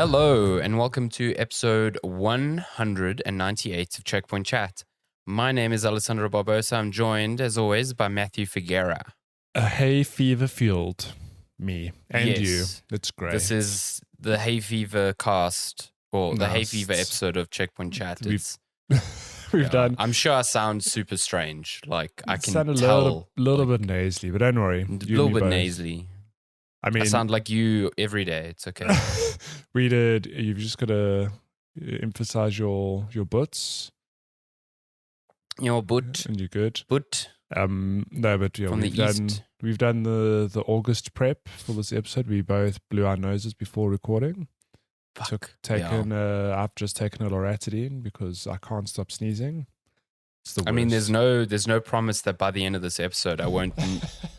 Hello, and welcome to episode 198 of Checkpoint Chat. My name is Alessandro Barbosa. I'm joined, as always, by Matthew Figuera. A hay fever fueled me and Yes. you. That's great. This is the hay fever cast, or the hay fever episode of Checkpoint Chat. We've done. I'm sure I sound super strange. Like, I can sound tell. A little bit nasally, but don't worry. A little bit nasally. I mean, I sound like you every day. It's okay. You've just got to emphasize your butts. Your butt. And you're good. Butt. No, but yeah, From the east. We've done the August prep for this episode. We both blew our noses before recording. Fuck. I've just taken a loratadine because I can't stop sneezing. I mean, there's no promise that by the end of this episode I won't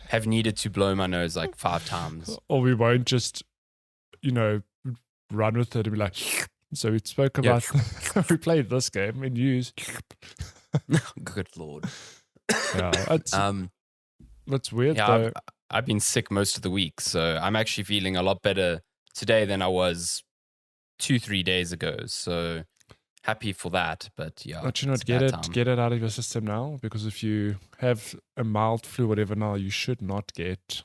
have needed to blow my nose like 5 times. Or we won't just, run with it and be like, so we spoke about, we played this game and used. Good Lord. Yeah, that's weird though. I've been sick most of the week, so I'm actually feeling a lot better today than I was 2-3 days ago. So happy for that, but yeah. But get it out of your system now, because if you have a mild flu, whatever now, you should not get,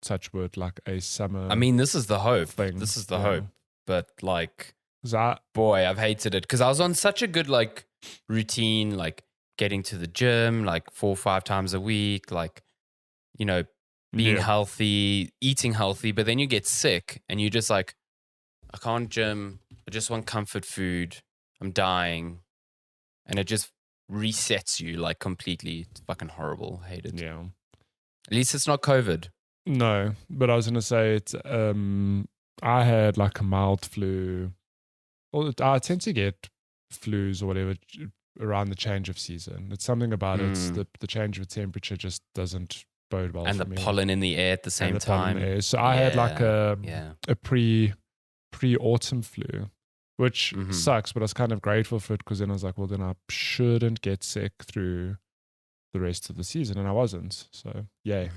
touch wood, like a summer. I mean, this is the hope. Thing. This is the hope. But like, I've hated it because I was on such a good like routine, like getting to the gym like 4 or 5 times a week, like, being healthy, eating healthy, but then you get sick and you just like, I can't gym. I just want comfort food. I'm dying. And it just resets you like completely. It's fucking horrible. I hate it. Yeah. At least it's not COVID. No, but I was going to say it's, I had like a mild flu. Well, I tend to get flus or whatever around the change of season. It's something about it. The change of temperature just doesn't bode well and for the me. pollen in the air at the same time. So I had like a pre-autumn flu, which sucks, but I was kind of grateful for it because then I was like, well, then I shouldn't get sick through the rest of the season, and I wasn't. So, yay.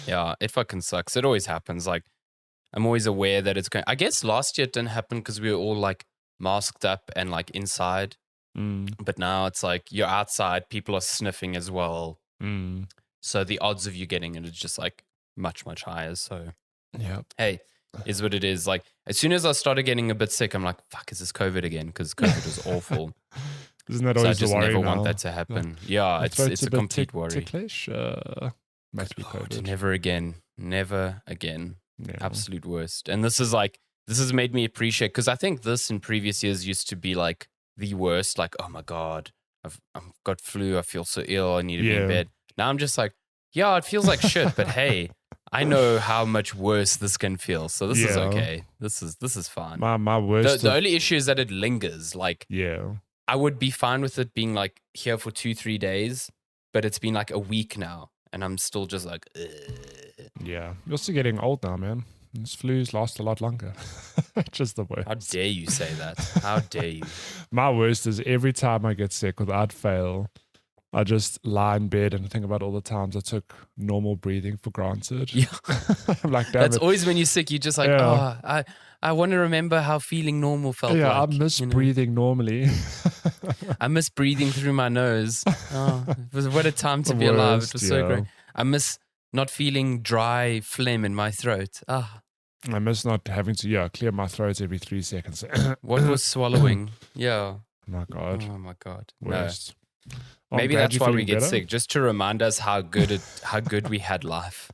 Yeah, it fucking sucks. It always happens. Like, I'm always aware that it's going. I guess last year it didn't happen because we were all like masked up and like inside. But now it's like you're outside, people are sniffing as well. So the odds of you getting it is just like much, much higher. So, yeah. Hey, is what it is. Like, as soon as I started getting a bit sick, I'm like, fuck, is this COVID again? Because COVID was awful. Isn't that always the worry? So I just never want now? that to happen. Yeah, it's a complete worry. Ticklish? Must be COVID. Never again. Never again. Yeah. Absolute worst. And this has made me appreciate, because I think this in previous years used to be like the worst. Like, oh my God, I've got flu. I feel so ill. I need to be in bed. Now I'm just like, yeah, it feels like shit, but hey, I know how much worse this can feel. So this is okay. This is fine. My worst. The only issue is that it lingers. Like, yeah, I would be fine with it being like here for 2-3 days, but it's been like a week now. And I'm still just like, ugh. Yeah. You're still getting old now, man. These flus last a lot longer. Just the worst. How dare you say that? How dare you? My worst is every time I get sick, without fail, I just lie in bed and think about all the times I took normal breathing for granted. Yeah. I'm like, damn That's it. always when you're sick, you're just like, I want to remember how feeling normal felt like. Yeah, I miss breathing normally. I miss breathing through my nose. Oh, what a time to be alive. It was so great. I miss not feeling dry phlegm in my throat. I miss not having to clear my throat every 3 seconds. What was swallowing? Yeah. My God. Oh my God. Worst. No. Maybe that's why we get sick, just to remind us how good we had life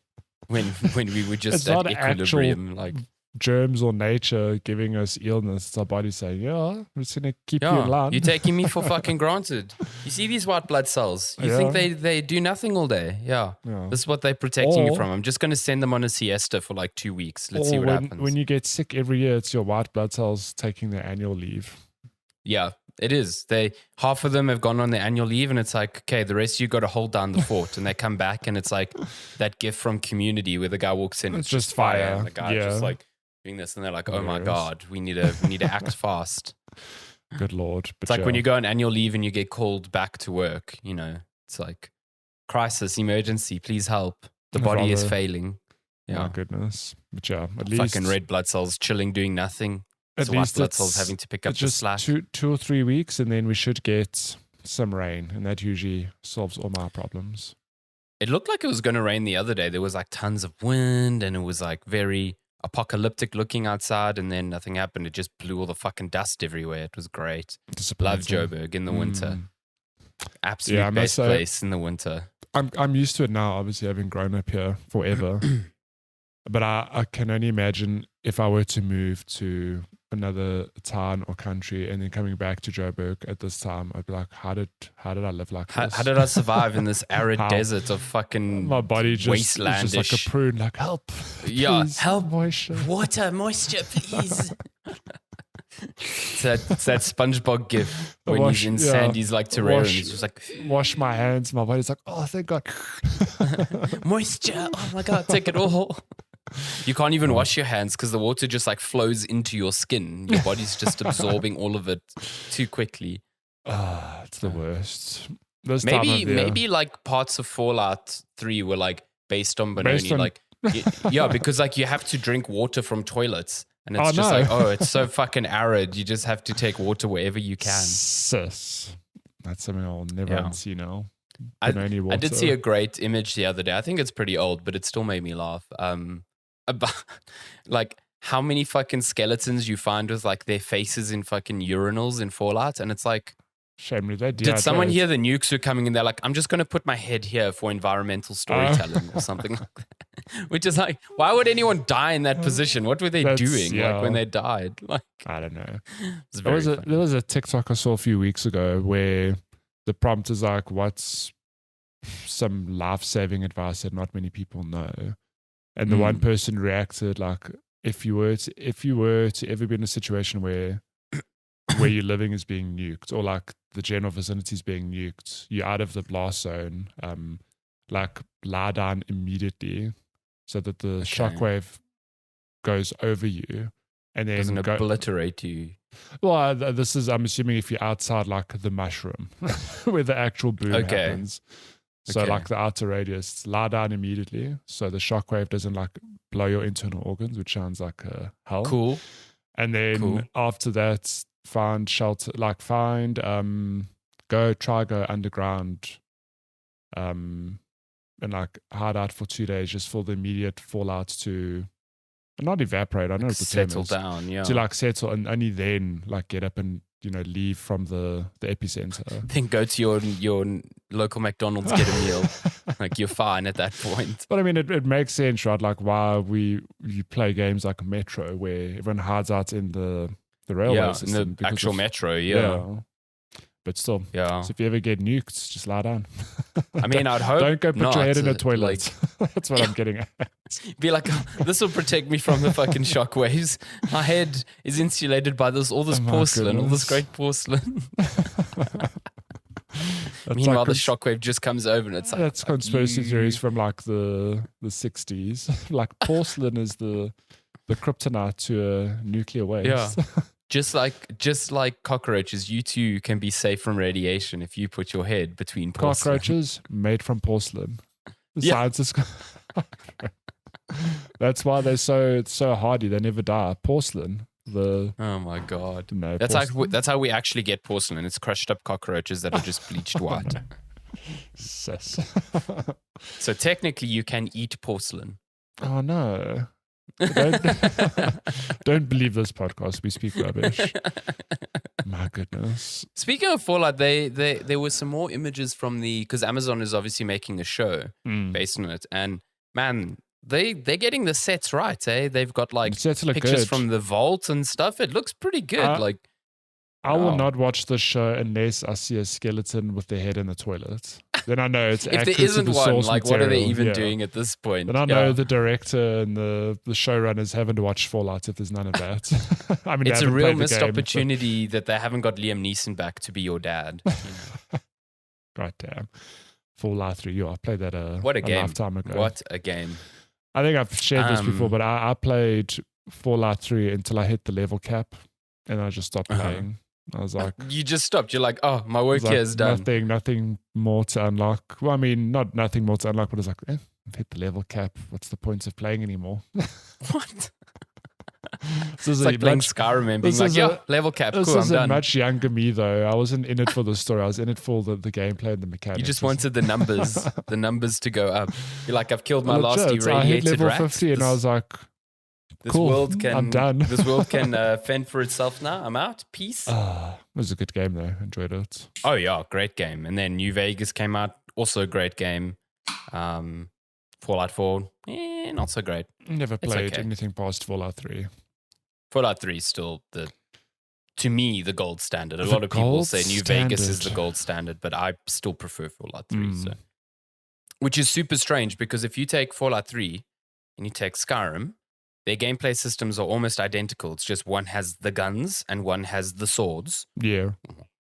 when we were just at equilibrium. Like germs or nature giving us illness. It's our body saying, I'm just going to keep you in line. You're taking me for fucking granted. You see these white blood cells? You think they do nothing all day? Yeah. This is what they're protecting you from. I'm just going to send them on a siesta for like 2 weeks. Let's see what happens. When you get sick every year, it's your white blood cells taking their annual leave. Yeah, it is. Half of them have gone on their annual leave, and it's like, okay, the rest of you got to hold down the fort. And they come back, and it's like that gift from Community where the guy walks in, it's just fire, and the guy just like doing this, and they're like, oh my God, we need to act fast. Good Lord. It's like when you go on annual leave and you get called back to work, it's like crisis, emergency, please help. The body is failing. Yeah. My goodness. But yeah, at least Fucking red blood cells chilling, doing nothing. It's white blood cells having to pick up the slack. Just 2 or 3 weeks, and then we should get some rain, and that usually solves all my problems. It looked like it was going to rain the other day. There was like tons of wind, and it was like very apocalyptic looking outside, and then nothing happened. It just blew all the fucking dust everywhere. It was great. Love Joburg in the winter. Absolute best place in the winter. I'm used to it now, obviously, having grown up here forever. But I can only imagine if I were to move to another town or country and then coming back to Joburg at this time, I'd be like, how did I live like this? How did I survive in this arid desert of fucking my body just wastelandish? Just like a prune, like help. Yeah, please, help. Moisture, please. It's that SpongeBob gif when he's in Sandy's like terrarium. He's just like, wash my hands. My body's like, oh, thank God. Moisture. Oh my God, take it all. You can't even wash your hands because the water just like flows into your skin. Your body's just absorbing all of it too quickly. It's the worst. Maybe like parts of Fallout 3 were like based on Benoni. Like, yeah, because like you have to drink water from toilets. And it's it's so fucking arid. You just have to take water wherever you can. Sis. That's something I'll never unsee now. I did see a great image the other day. I think it's pretty old, but it still made me laugh. About like how many fucking skeletons you find with like their faces in fucking urinals in Fallout. And it's like, shame they did someone hear the nukes were coming and they're like, I'm just going to put my head here for environmental storytelling or something like that. Which is like, why would anyone die in that position? What were they doing like when they died? Like, I don't know. There was a TikTok I saw a few weeks ago where the prompt is like, what's some life-saving advice that not many people know? And the one person reacted like, if you were to ever be in a situation where you're living is being nuked, or like the general vicinity is being nuked, you're out of the blast zone, like lie down immediately so that the shockwave goes over you and then doesn't obliterate you. Well, this is, I'm assuming, if you're outside like the mushroom where the actual boom happens. So like the outer radius, lie down immediately so the shockwave doesn't like blow your internal organs, which sounds like hell. Cool. And then after that, find shelter, like go underground, and like hide out for 2 days just for the immediate fallout to not evaporate. I know it's the settle down, to like settle, and only then like get up and leave from the epicenter. Then go to your local McDonald's, get a meal. Like you're fine at that point. But I mean, it makes sense, right? Like why you play games like Metro where everyone hides out in the railway system. In the actual metro, But still, so if you ever get nuked, just lie down. I mean, I'd hope don't go put your head in a toilet. Like, that's what I'm getting at. Be like, this will protect me from the fucking shockwaves. My head is insulated by all this porcelain, all this great porcelain. Meanwhile, the shockwave just comes over and it's like... That's conspiracy theories from like the 60s. Like porcelain is the kryptonite to a nuclear waste. Yeah. Just like cockroaches, you too can be safe from radiation if you put your head between porcelain. Cockroaches made from porcelain. Scientists... That's why they're so hardy. They never die. Porcelain. Oh my God. That's how we actually get porcelain. It's crushed up cockroaches that are just bleached white. Sus. So technically you can eat porcelain. Oh no. Don't believe this podcast. We speak rubbish. My goodness. Speaking of Fallout, there were some more images from because Amazon is obviously making a show based on it, and man, they're getting the sets right. They've got like pictures from the vault and stuff. It looks pretty good. I will not watch the show unless I see a skeleton with their head in the toilet. Then I know it's if accurate there isn't to the one, source like material. What are they even doing at this point? Then I know the director and the showrunners haven't watched Fallout if there's none of that. I mean, it's a real missed opportunity that they haven't got Liam Neeson back to be your dad. You know? God damn. Fallout 3. I played that a game. lifetime ago. What a game. I think I've shared this before, but I played Fallout 3 until I hit the level cap and I just stopped playing. I was like, you just stopped. You're like, oh, my work here is done. Nothing more to unlock. Well, I mean, not nothing more to unlock, but it's like, I've hit the level cap. What's the point of playing anymore? What? It's like playing Skyrim and being like, level cap, cool, I'm done. A much younger me, though. I wasn't in it for the story. I was in it for the gameplay and the mechanics. You just wanted the numbers to go up. You're like, I've killed my last irradiated I hit level rat. 50 and I was like, cool, I'm done. This world can fend for itself now. I'm out. Peace. It was a good game, though. Enjoyed it. Oh, yeah, great game. And then New Vegas came out. Also a great game. Fallout 4, not so great. Never played anything past Fallout 3. Fallout 3 is still to me, the gold standard. A lot of people say New Vegas is the gold standard, but I still prefer Fallout 3. So. Which is super strange because if you take Fallout 3 and you take Skyrim, their gameplay systems are almost identical. It's just one has the guns and one has the swords. Yeah.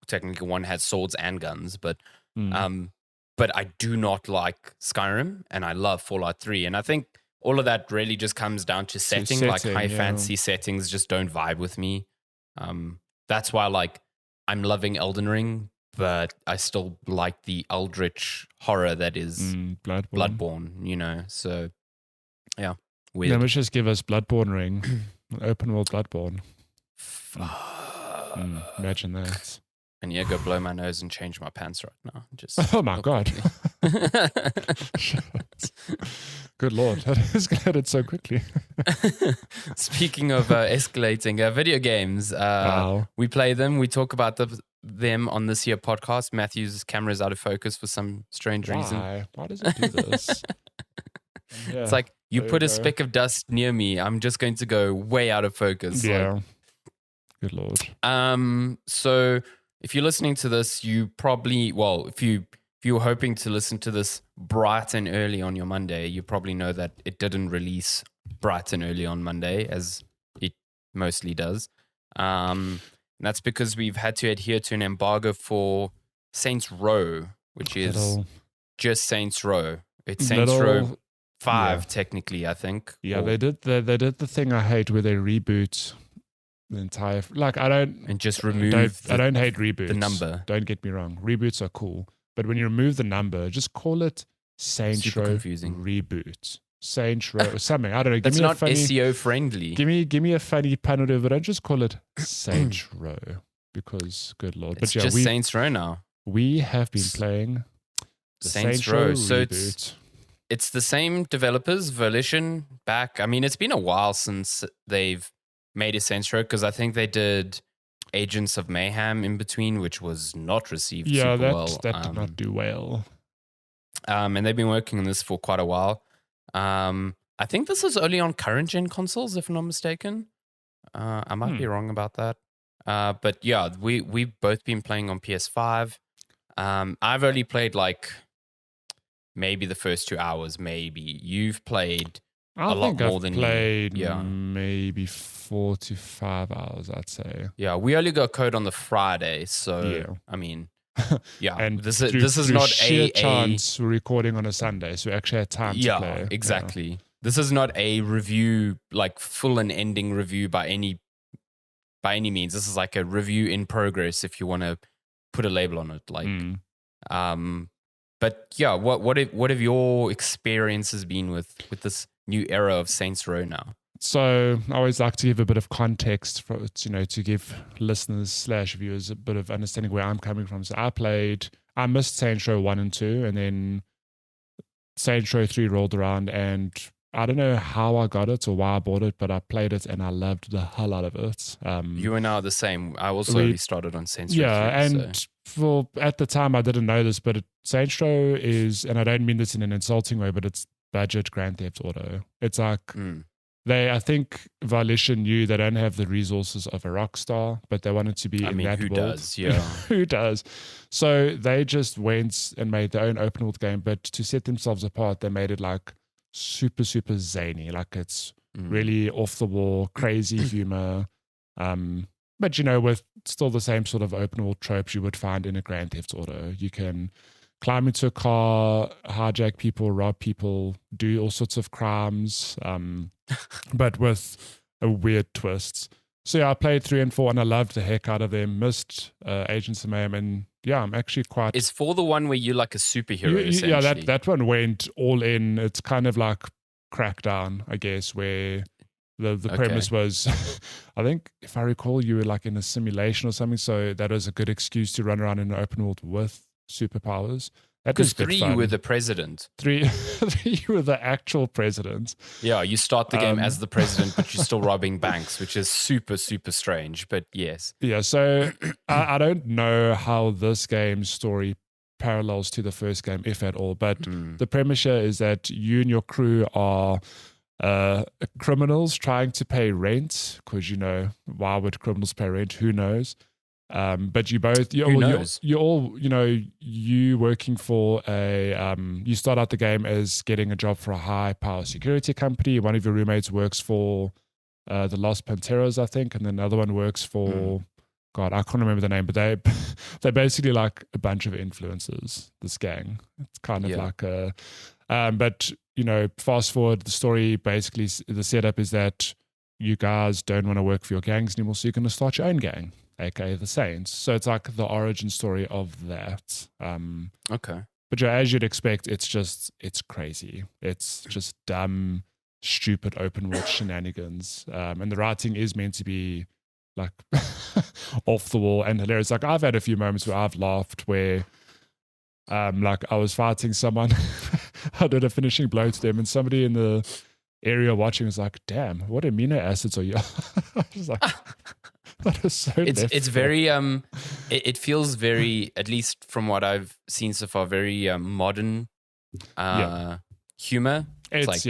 Technically, one has swords and guns, but I do not like Skyrim and I love Fallout 3. And I think all of that really just comes down to setting. Like high fantasy settings just don't vibe with me. That's why like I'm loving Elden Ring, but I still like the eldritch horror that is Bloodborne, you know. So yeah, weird. Now let's just give us Bloodborne Ring, open world Bloodborne. Imagine that. And yeah, go blow my nose and change my pants right now. Just oh my God. Good Lord, that escalated so quickly. Speaking of escalating, video games, we play them. We talk about them on this here podcast. Matthew's camera is out of focus for some strange reason. Why does it do this? It's like, you put a speck of dust near me, I'm just going to go way out of focus. Yeah. Like, good Lord. So if you're listening to this, you probably, if you were hoping to listen to this bright and early on your Monday, you probably know that it didn't release bright and early on Monday, as it mostly does. And that's because we've had to adhere to an embargo for Saints Row, which is just Saints Row. It's Saints Row 5, technically, I think. Yeah, they did the thing I hate where they reboot the entire, like, I don't hate reboots. The number. Don't get me wrong. Reboots are cool. But when you remove the number, just call it Saints Row Reboot. Saints Row or something. I don't know. That's not SEO friendly. Give me a funny pun or whatever. Don't just call it Saints Row because good Lord. It's just Saints Row now. We have been playing the Saints Row so reboot. It's the same developers, Volition, back. I mean, it's been a while since they've made a Saints Row because I think they did Agents of Mayhem in between, which was not received super well. That did not do well. And they've been working on this for quite a while. I think this is only on current gen consoles, if I'm not mistaken. I might be wrong about that. But yeah, we've both been playing on PS5. I've only played like maybe the first 2 hours, maybe. You've played a lot more than played maybe 4 to 5 hours, I'd say. Yeah, we only got code on the Friday, so I mean, yeah. And this is not sheer chance we're recording on a Sunday, so we actually had time to play. Exactly. Yeah. This is not a review, like full and ending review by any means. This is like a review in progress, if you want to put a label on it. Like, but yeah, what have your experiences been with this new era of Saints Row now? So I always like to give a bit of context for, to give listeners / viewers a bit of understanding where I'm coming from. So I missed Saints Row 1 and 2, and then Saints Row 3 rolled around, and I don't know how I got it or why I bought it, but I played it and I loved the hell out of it. You and I are the same. I also only started on Saints Row 3. Yeah, and at the time I didn't know this, but Saints Row is, and I don't mean this in an insulting way, but it's budget Grand Theft Auto. It's like I think Volition knew they don't have the resources of a Rockstar, but they wanted to be in that who world. Does? Yeah, who does? So they just went and made their own open world game, but to set themselves apart, they made it like super, super zany. Like it's really off the wall, crazy humor. But with still the same sort of open world tropes you would find in a Grand Theft Auto. You can climb into a car, hijack people, rob people, do all sorts of crimes, but with a weird twist. So yeah, I played 3 and 4 and I loved the heck out of them. Missed Agents of Mayhem, and yeah, I'm actually quite. Is 4 the one where you're like a superhero? Essentially? Yeah, that one went all in. It's kind of like Crackdown, I guess, where the premise was, I think if I recall, you were like in a simulation or something. So that was a good excuse to run around in an open world with superpowers. Because 3, you were the president. 3, you were the actual president. Yeah, you start the game as the president, but you're still robbing banks, which is super, super strange. But yes. Yeah, so I don't know how this game's story parallels to the first game, if at all. But the premise here is that you and your crew are criminals trying to pay rent, because, why would criminals pay rent? Who knows? But you both, you're all, you working for you start out the game as getting a job for a high power security company. One of your roommates works for the Los Panteros, I think, and then another one works for, God, I can't remember the name, but they're basically like a bunch of influencers, this gang. It's kind of like but, fast forward, the story, basically the setup is that you guys don't want to work for your gangs anymore, so you're going to start your own gang, aka the Saints. So it's like the origin story of that. Okay. But as you'd expect, it's crazy. It's just dumb, stupid open world shenanigans. And the writing is meant to be like off the wall and hilarious. Like I've had a few moments where I've laughed where like I was fighting someone, I did a finishing blow to them, and somebody in the area watching was like, damn, what amino acids are you? I was like, that is so it's very it feels very, at least from what I've seen so far, very modern humor. It's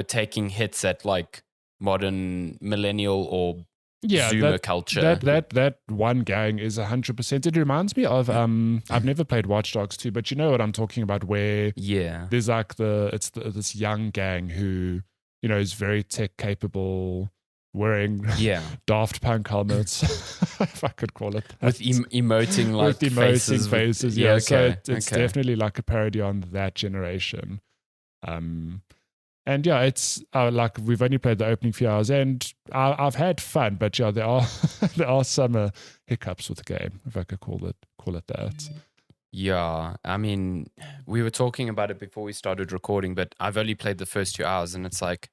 taking hits at like modern millennial or Zoomer culture. That one gang is 100%. It reminds me of I've never played Watch Dogs 2, but you know what I'm talking about, where there's like this young gang who is very tech capable, wearing Daft Punk helmets, if I could call it that. With emoting like with emoting faces. Yeah, okay, so it's definitely like a parody on that generation. And yeah, it's like we've only played the opening few hours, and I've had fun. But yeah, there are some hiccups with the game, if I could call it that. Yeah, I mean, we were talking about it before we started recording, but I've only played the first 2 hours, and it's like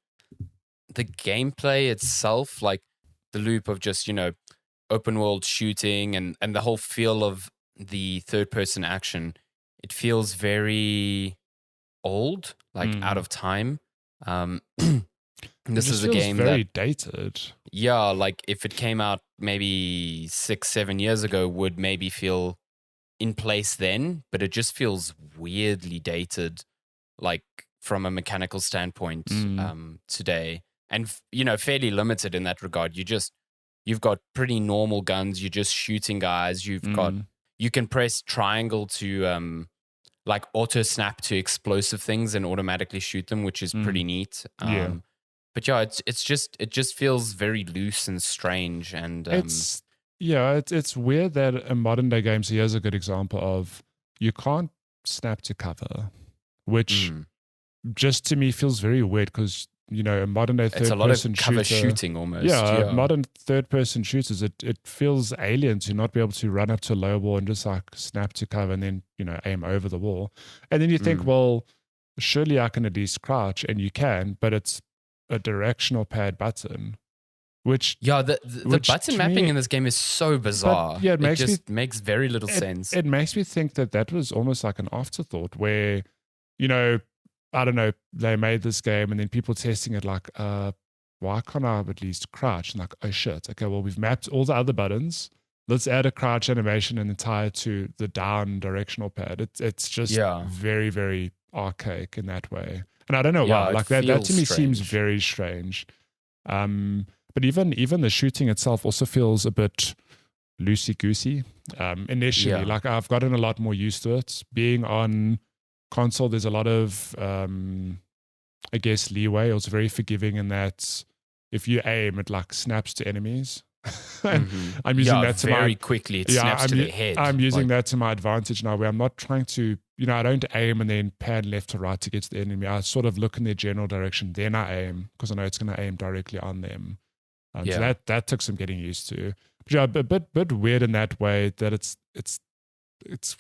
the gameplay itself, like the loop of just open world shooting and the whole feel of the third person action. It feels very old, like out of time. This is a game very dated. Yeah, like if it came out maybe 6-7 years ago, would maybe feel in place then, but it just feels weirdly dated, like from a mechanical standpoint today, and fairly limited in that regard. You've got pretty normal guns. You're just shooting guys. You can press triangle to like auto snap to explosive things and automatically shoot them, which is pretty neat. But yeah, it just feels very loose and strange, and it's weird that a modern day game. So here's a good example of you can't snap to cover, which just to me feels very weird, because a modern day third person cover shooter, shooting almost. Modern third person shooters, it feels alien to not be able to run up to a low wall and just like snap to cover and then aim over the wall. And then you think, well, surely I can at least crouch, and you can, but it's a directional pad button. Which the button mapping in this game is so bizarre. It makes very little sense. It makes me think that was almost like an afterthought, where I don't know, they made this game and then people testing it like, why can't I at least crouch? And like, oh shit, okay, well, we've mapped all the other buttons. Let's add a crouch animation and then tie it to the down directional pad. It's just very, very archaic in that way. And I don't know why. Like that to me seems very strange. But even the shooting itself also feels a bit loosey-goosey initially. Like I've gotten a lot more used to it. Being on console, there's a lot of I guess leeway. It's very forgiving in that if you aim, it like snaps to enemies. And I'm using that to very quickly. It snaps to their head. I'm using that to my advantage now, where I'm not trying to, I don't aim and then pan left to right to get to the enemy. I sort of look in their general direction, then I aim, because I know it's going to aim directly on them. So that took some getting used to. But yeah, a bit weird in that way, that it's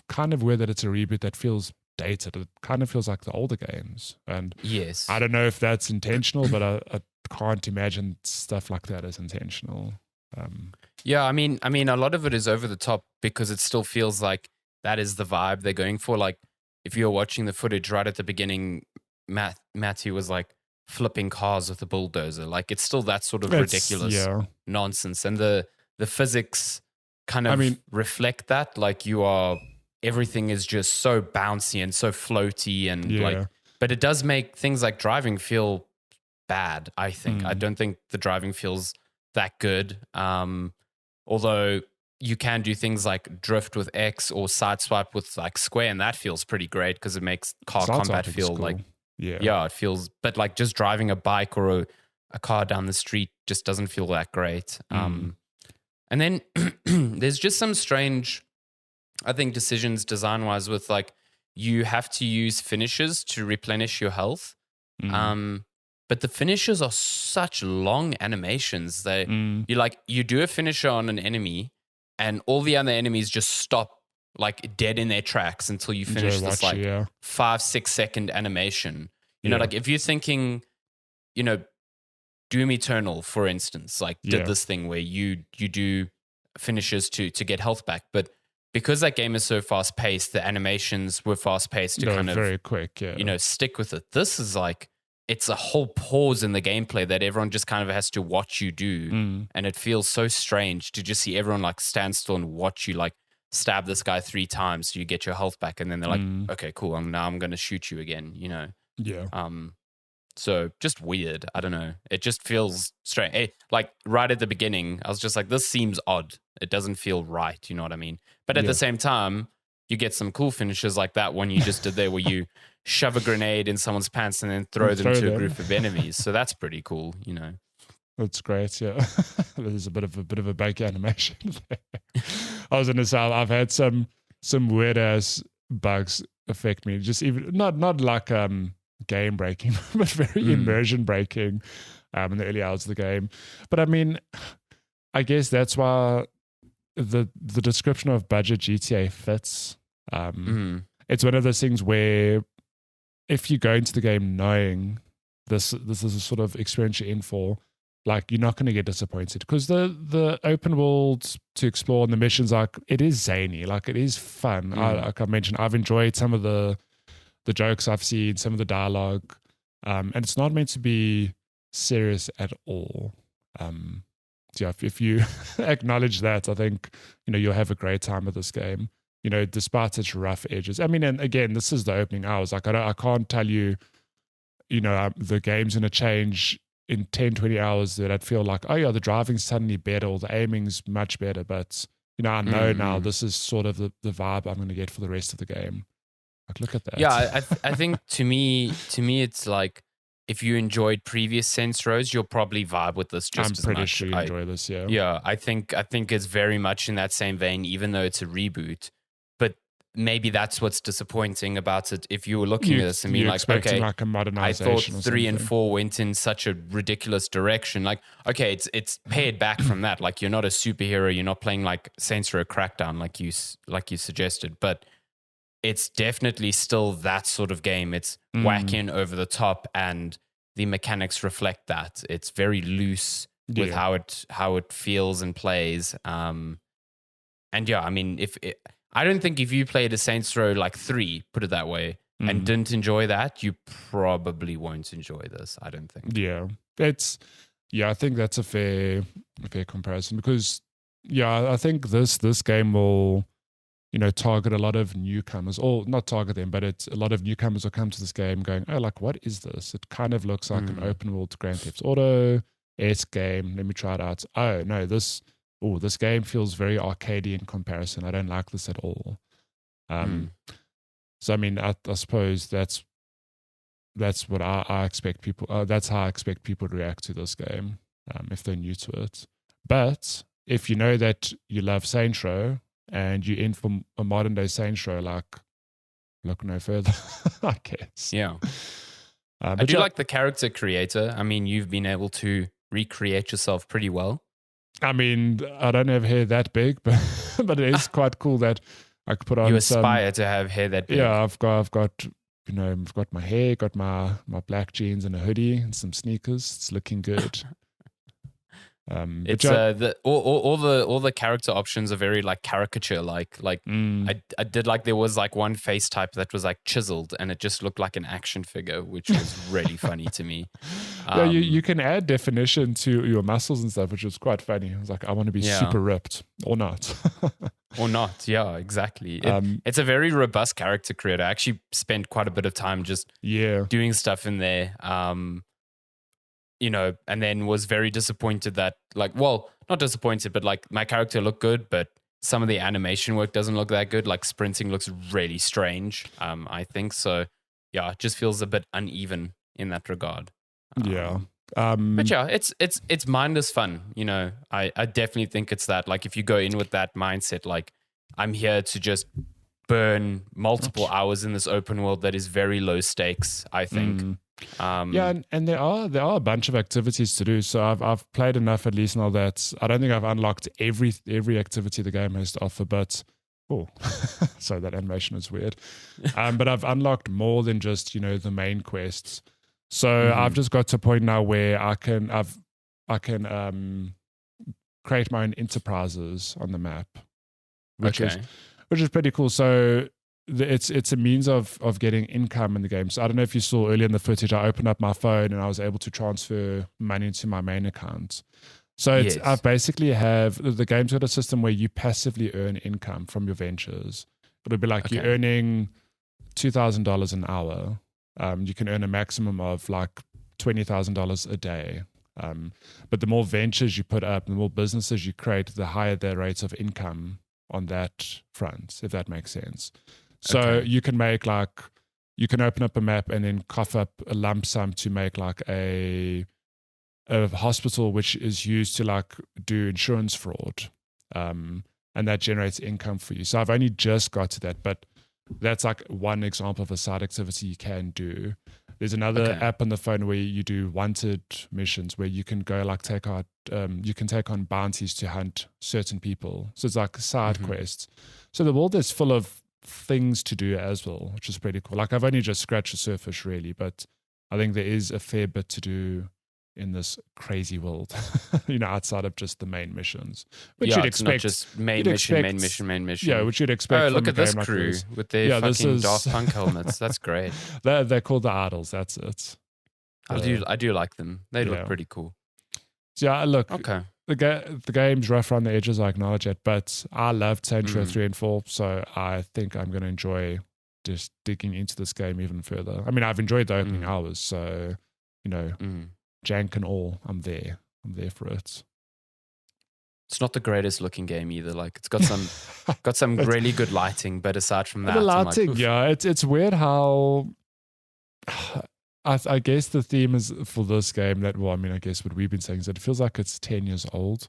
kind of weird that it's a reboot that feels dated. It kind of feels like the older games. And yes, I don't know if that's intentional, but I can't imagine stuff like that is intentional. I mean, a lot of it is over the top because it still feels like that is the vibe they're going for. Like, if you're watching the footage right at the beginning, Matthew was like flipping cars with a bulldozer. Like, it's still that sort of ridiculous nonsense. And the physics kind of reflect that. Like, everything is just so bouncy and so floaty and but it does make things like driving feel bad, I think. I don't think the driving feels that good. Although you can do things like drift with X or sideswipe with like square, and that feels pretty great because it makes car combat feel cool. Like it feels, but like just driving a bike or a car down the street just doesn't feel that great. And then there's just some strange, I think, decisions design wise with like you have to use finishes to replenish your health. But the finishes are such long animations. You do a finisher on an enemy, and all the other enemies just stop like dead in their tracks until you finish this 5-6 second animation. You know, like if you're thinking, Doom Eternal, for instance, like did this thing where you do finishes to get health back, but because that game is so fast paced, the animations were fast paced to kind of very quick, stick with it. This is like, it's a whole pause in the gameplay that everyone just kind of has to watch you do. And it feels so strange to just see everyone like stand still and watch you like stab this guy 3 times so you get your health back. And then they're like, okay, cool. Now I'm going to shoot you again, Yeah. So just weird. I don't know. It just feels strange. Like right at the beginning, I was just like, this seems odd. It doesn't feel right. You know what I mean? But at the same time, you get some cool finishes like that one you just did there where you shove a grenade in someone's pants and then throw them to a group of enemies. So that's pretty cool, That's great, yeah. There's a bit of a bake animation there. I was going to say, I've had some weird ass bugs affect me. Just even not like game breaking, but very immersion breaking in the early hours of the game. But I mean, I guess that's why the description of budget GTA fits. It's one of those things where if you go into the game knowing this is a sort of experience you're in for, like you're not going to get disappointed, because the open world to explore and the missions, like it is zany, like it is fun. Like I mentioned, I've enjoyed some of the jokes I've seen, some of the dialogue, and it's not meant to be serious at all. If you acknowledge that, I think you'll have a great time with this game. Despite its rough edges. I mean, and again, this is the opening hours. Like I can't tell you, the game's going to change in 10, 20 hours that I'd feel like, oh yeah, the driving's suddenly better or the aiming's much better. But, I know now this is sort of the vibe I'm going to get for the rest of the game. Like, look at that. Yeah, I think to me, it's like, if you enjoyed previous Saints Rows, you'll probably vibe with this just as much. I'm pretty sure you enjoy this, yeah. Yeah, I think it's very much in that same vein, even though it's a reboot. But maybe that's what's disappointing about it. If you were looking at this and being like, okay, like a modernization, I thought 3 and 4 went in such a ridiculous direction. Like, okay, it's pared back from that. Like, you're not a superhero. You're not playing like Saints Row Crackdown like you suggested. But it's definitely still that sort of game. It's wacky and over the top, and the mechanics reflect that. It's very loose with how it feels and plays. And yeah, I mean, I don't think if you played a Saints Row like 3, put it that way, and didn't enjoy that, you probably won't enjoy this. I don't think. Yeah, I think that's a fair comparison, because I think this game will target a lot of newcomers, or not target them, but it's a lot of newcomers will come to this game going, oh, like, what is this? It kind of looks like an open world Grand Theft Auto-esque game. Let me try it out. Oh, no, this game feels very arcadey in comparison. I don't like this at all. So, I mean, I suppose that's what I expect people, that's how I expect people to react to this game if they're new to it. But if you know that you love Saints Row and you're in for a modern day Saints Row, like, look no further, I guess. Yeah. I do like the character creator. I mean, you've been able to recreate yourself pretty well. I mean, I don't have hair that big, but it is quite cool that I could put on. You aspire to have hair that big. Yeah, I've got I've got my hair, got my black jeans and a hoodie and some sneakers. It's looking good. It's all the character options are very like caricature like I did like there was like one face type that was like chiseled and it just looked like an action figure, which was really funny to me. Yeah, you can add definition to your muscles and stuff, which was quite funny. I was like, I want to be super ripped or not. Or not. Yeah, exactly. It's a very robust character creator. I actually spent quite a bit of time just doing stuff in there. And then was very disappointed that not disappointed, but like my character looked good, but some of the animation work doesn't look that good. Like sprinting looks really strange. I think so. Yeah, it just feels a bit uneven in that regard. But yeah, it's mindless fun. I definitely think it's that. Like if you go in with that mindset, like I'm here to just burn multiple hours in this open world that is very low stakes, I think. And there are a bunch of activities to do. So I've played enough at least now that I don't think I've unlocked every activity the game has to offer, but sorry, that animation is weird. But I've unlocked more than just the main quests. So I've just got to a point now where I can create my own enterprises on the map, which is pretty cool. So it's a means of getting income in the game. So I don't know if you saw earlier in the footage, I opened up my phone and I was able to transfer money into my main account. So I basically have the game's got a system where you passively earn income from your ventures. It'll be like you're earning $2,000 an hour. You can earn a maximum of like $20,000 a day. But the more ventures you put up, the more businesses you create, the higher their rates of income on that front, if that makes sense. So you can open up a map and then cough up a lump sum to make like a hospital which is used to like do insurance fraud. And that generates income for you. So I've only just got to that, but that's like one example of a side activity you can do. There's another app on the phone where you do wanted missions where you can go like take on bounties to hunt certain people. So it's like side quests. So the world is full of things to do as well, which is pretty cool. Like I've only just scratched the surface really, but I think there is a fair bit to do in this crazy world, outside of just the main missions. Which you'd expect. Not just main mission. Yeah, which you'd expect. Oh, look at this crew with their fucking Daft Punk helmets. That's great. They're called the Idols. That's it. I do like them. They look pretty cool. So yeah, look. Okay. The game's rough around the edges, I acknowledge it, but I loved Saints Row 3 and 4, so I think I'm going to enjoy just digging into this game even further. I mean, I've enjoyed the opening hours, so, jank and all, I'm there for it. It's not the greatest looking game either. Like it's got some really good lighting, but aside from that, the lighting, it's weird how I guess the theme is for this game that I guess what we've been saying is that it feels like it's 10 years old.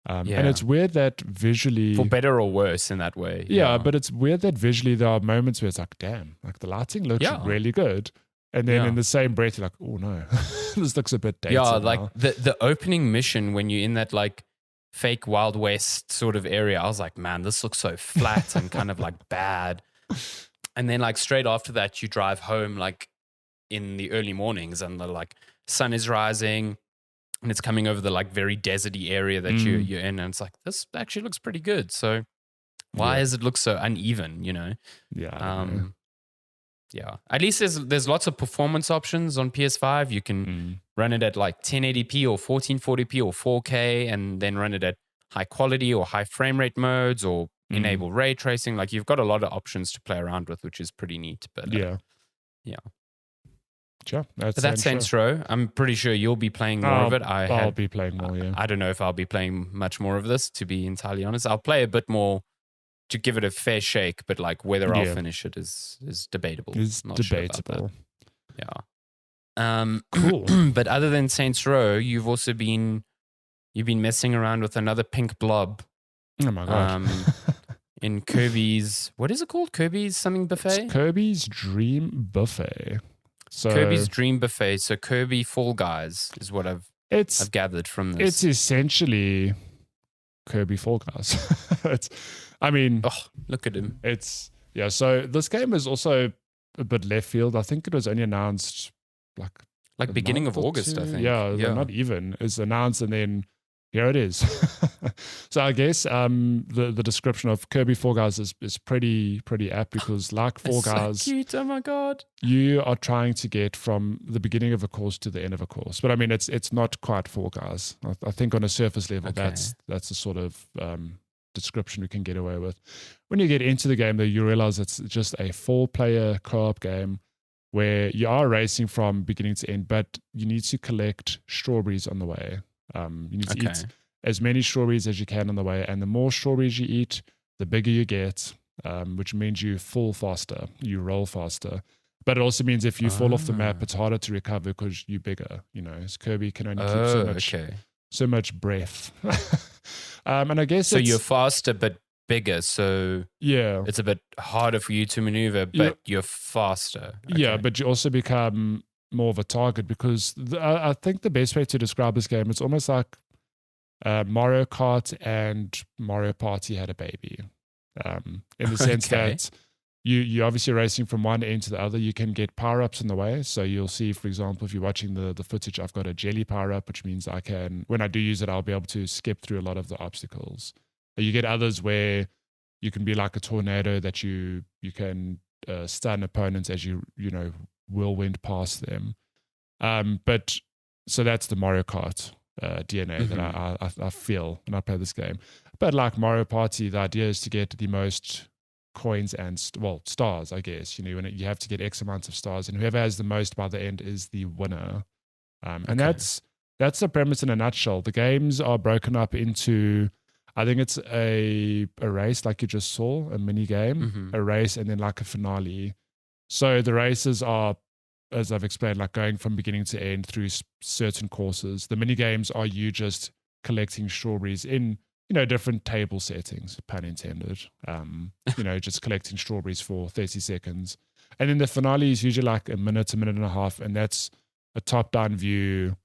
And it's weird that visually, for better or worse in that way. Yeah, but it's weird that visually there are moments where it's like, damn, like the lighting looks really good. And then in the same breath, you're like, oh no, this looks a bit dated. Yeah, like the opening mission when you're in that like fake Wild West sort of area, I was like, man, this looks so flat and kind of like bad. And then like straight after that, you drive home like in the early mornings and the like sun is rising and it's coming over the like very deserty area that you're in. And it's like, this actually looks pretty good. So why does it look so uneven, Yeah. Yeah, at least there's lots of performance options on PS5. You can run it at like 1080p or 1440p or 4K and then run it at high quality or high frame rate modes or enable ray tracing. Like you've got a lot of options to play around with, which is pretty neat. But yeah. Sure, but that's Saints Row. I'm pretty sure you'll be playing more of it. I'll be playing more, yeah. I don't know if I'll be playing much more of this, to be entirely honest. I'll play a bit more to give it a fair shake, but like whether I'll finish it is debatable. It's debatable. Yeah. Cool. But other than Saints Row, you've also been you've been messing around with another pink blob. Oh my god! In Kirby's, what is it called? Kirby's something buffet. It's Kirby's Dream Buffet. So Kirby's Dream Buffet. So Kirby Fall Guys is what I've gathered from this. It's essentially Kirby Fall Guys. Look at him. So this game is also a bit left field. I think it was only announced like beginning of August, I think. Yeah, not even. It's announced and then here it is. So I guess the description of Kirby Fall Guys is pretty apt because like Fall Guys, so cute. Oh my god! You are trying to get from the beginning of a course to the end of a course, but I mean it's not quite Fall Guys. I think on a surface level, that's the sort of description we can get away with. When you get into the game, though, you realize it's just a 4-player co-op game where you are racing from beginning to end, but you need to collect strawberries on the way. You need to eat as many strawberries as you can on the way, and the more strawberries you eat, the bigger you get, which means you fall faster, you roll faster. But it also means if you fall off the map, it's harder to recover because you're bigger. As Kirby can only keep so much breath. And I guess you're faster but bigger, so it's a bit harder for you to maneuver, but you're faster. Yeah, but you also become more of a target because I think the best way to describe this game, it's almost like Mario Kart and Mario Party had a baby, in the sense that you're obviously racing from one end to the other. You can get power-ups in the way, so you'll see, for example, if you're watching the footage, I've got a jelly power-up, which means I can, when I do use it, I'll be able to skip through a lot of the obstacles. You get others where you can be like a tornado that you can stun opponents as you whirlwind past them. But so that's the Mario Kart DNA that I feel when I play this game. But like Mario Party, the idea is to get the most coins and stars, I guess. When you have to get X amounts of stars, and whoever has the most by the end is the winner. And that's the premise in a nutshell. The games are broken up into, I think it's a race, like you just saw, a mini game, a race, and then like a finale. So the races are, as I've explained, like going from beginning to end through certain courses. The mini games are you just collecting strawberries in, different table settings, pun intended. Just collecting strawberries for 30 seconds. And then the finale is usually like a minute and a half, and that's a top-down view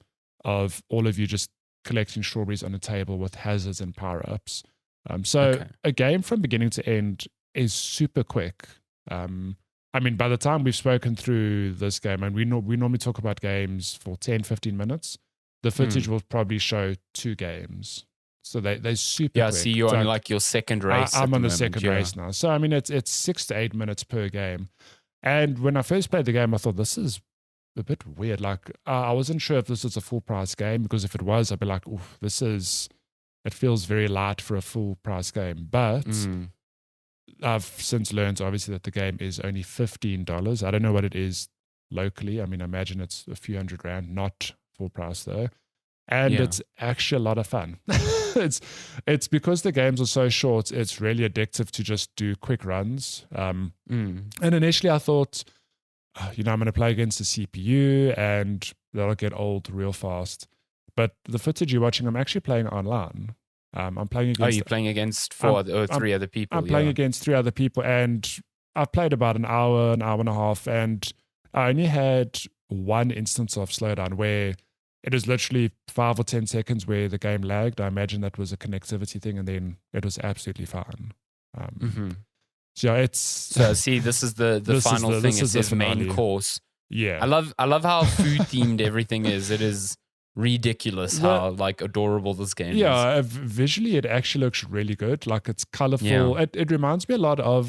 of all of you just collecting strawberries on a table with hazards and power-ups. A game from beginning to end is super quick. By the time we've spoken through this game, and we normally talk about games for 10, 15 minutes, the footage will probably show 2 games. So they're super quick. Yeah, see, you're on like your second race. I'm on the second race now. So, it's 6 to 8 minutes per game. And when I first played the game, I thought, this is a bit weird. Like, I wasn't sure if this was a full-price game, because if it was, I'd be like, oof, it feels very light for a full-price game. But I've since learned, obviously, that the game is only $15. I don't know what it is locally. I imagine it's a few $100, not full price though. And it's actually a lot of fun. It's because the games are so short, it's really addictive to just do quick runs. And initially I thought, I'm going to play against the CPU and that'll get old real fast. But the footage you're watching, I'm actually playing online. I'm playing against... you're playing against 4 or 3 other people. I'm playing against 3 other people, and I've played about an hour and a half, and I only had one instance of slowdown where it was literally 5 or 10 seconds where the game lagged. I imagine that was a connectivity thing, and then it was absolutely fine. So it's... So see, this is the final thing. It says main course. Yeah. I love how food themed everything is. It is ridiculous how like adorable this game is. Yeah, visually it actually looks really good. Like, it's colorful. It reminds me a lot of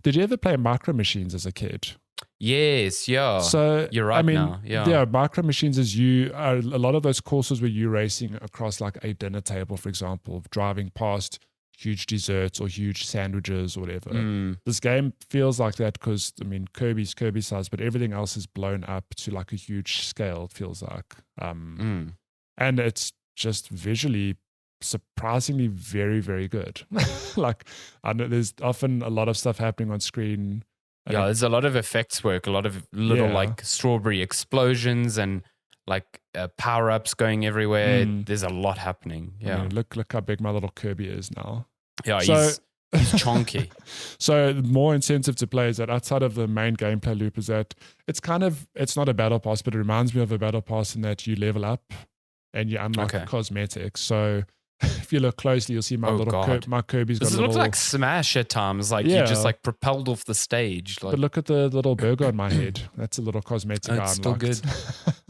did you ever play Micro Machines as a kid? Yes, yeah. So you're right now. Yeah, Micro Machines is a lot of those courses where you're racing across like a dinner table, for example, driving past huge desserts or huge sandwiches or whatever. This game feels like that because, Kirby's Kirby size, but everything else is blown up to like a huge scale, it feels like. And it's just visually surprisingly very, very good. Like, I know there's often a lot of stuff happening on screen. Yeah, there's a lot of effects work, a lot of little like strawberry explosions and like power-ups going everywhere. Mm. There's a lot happening. I Yeah. mean, look how big my little Kirby is now. Yeah, So- he's chonky. So the more incentive to play is that outside of the main gameplay loop is that it's not a battle pass, but it reminds me of a battle pass in that you level up and you unlock cosmetics. So if you look closely, you'll see my my Kirby's got Does a it little... look like Smash at times? Like you just like propelled off the stage. Like, but look at the little burger on my head. That's a little cosmetic I it's still unlocked. good.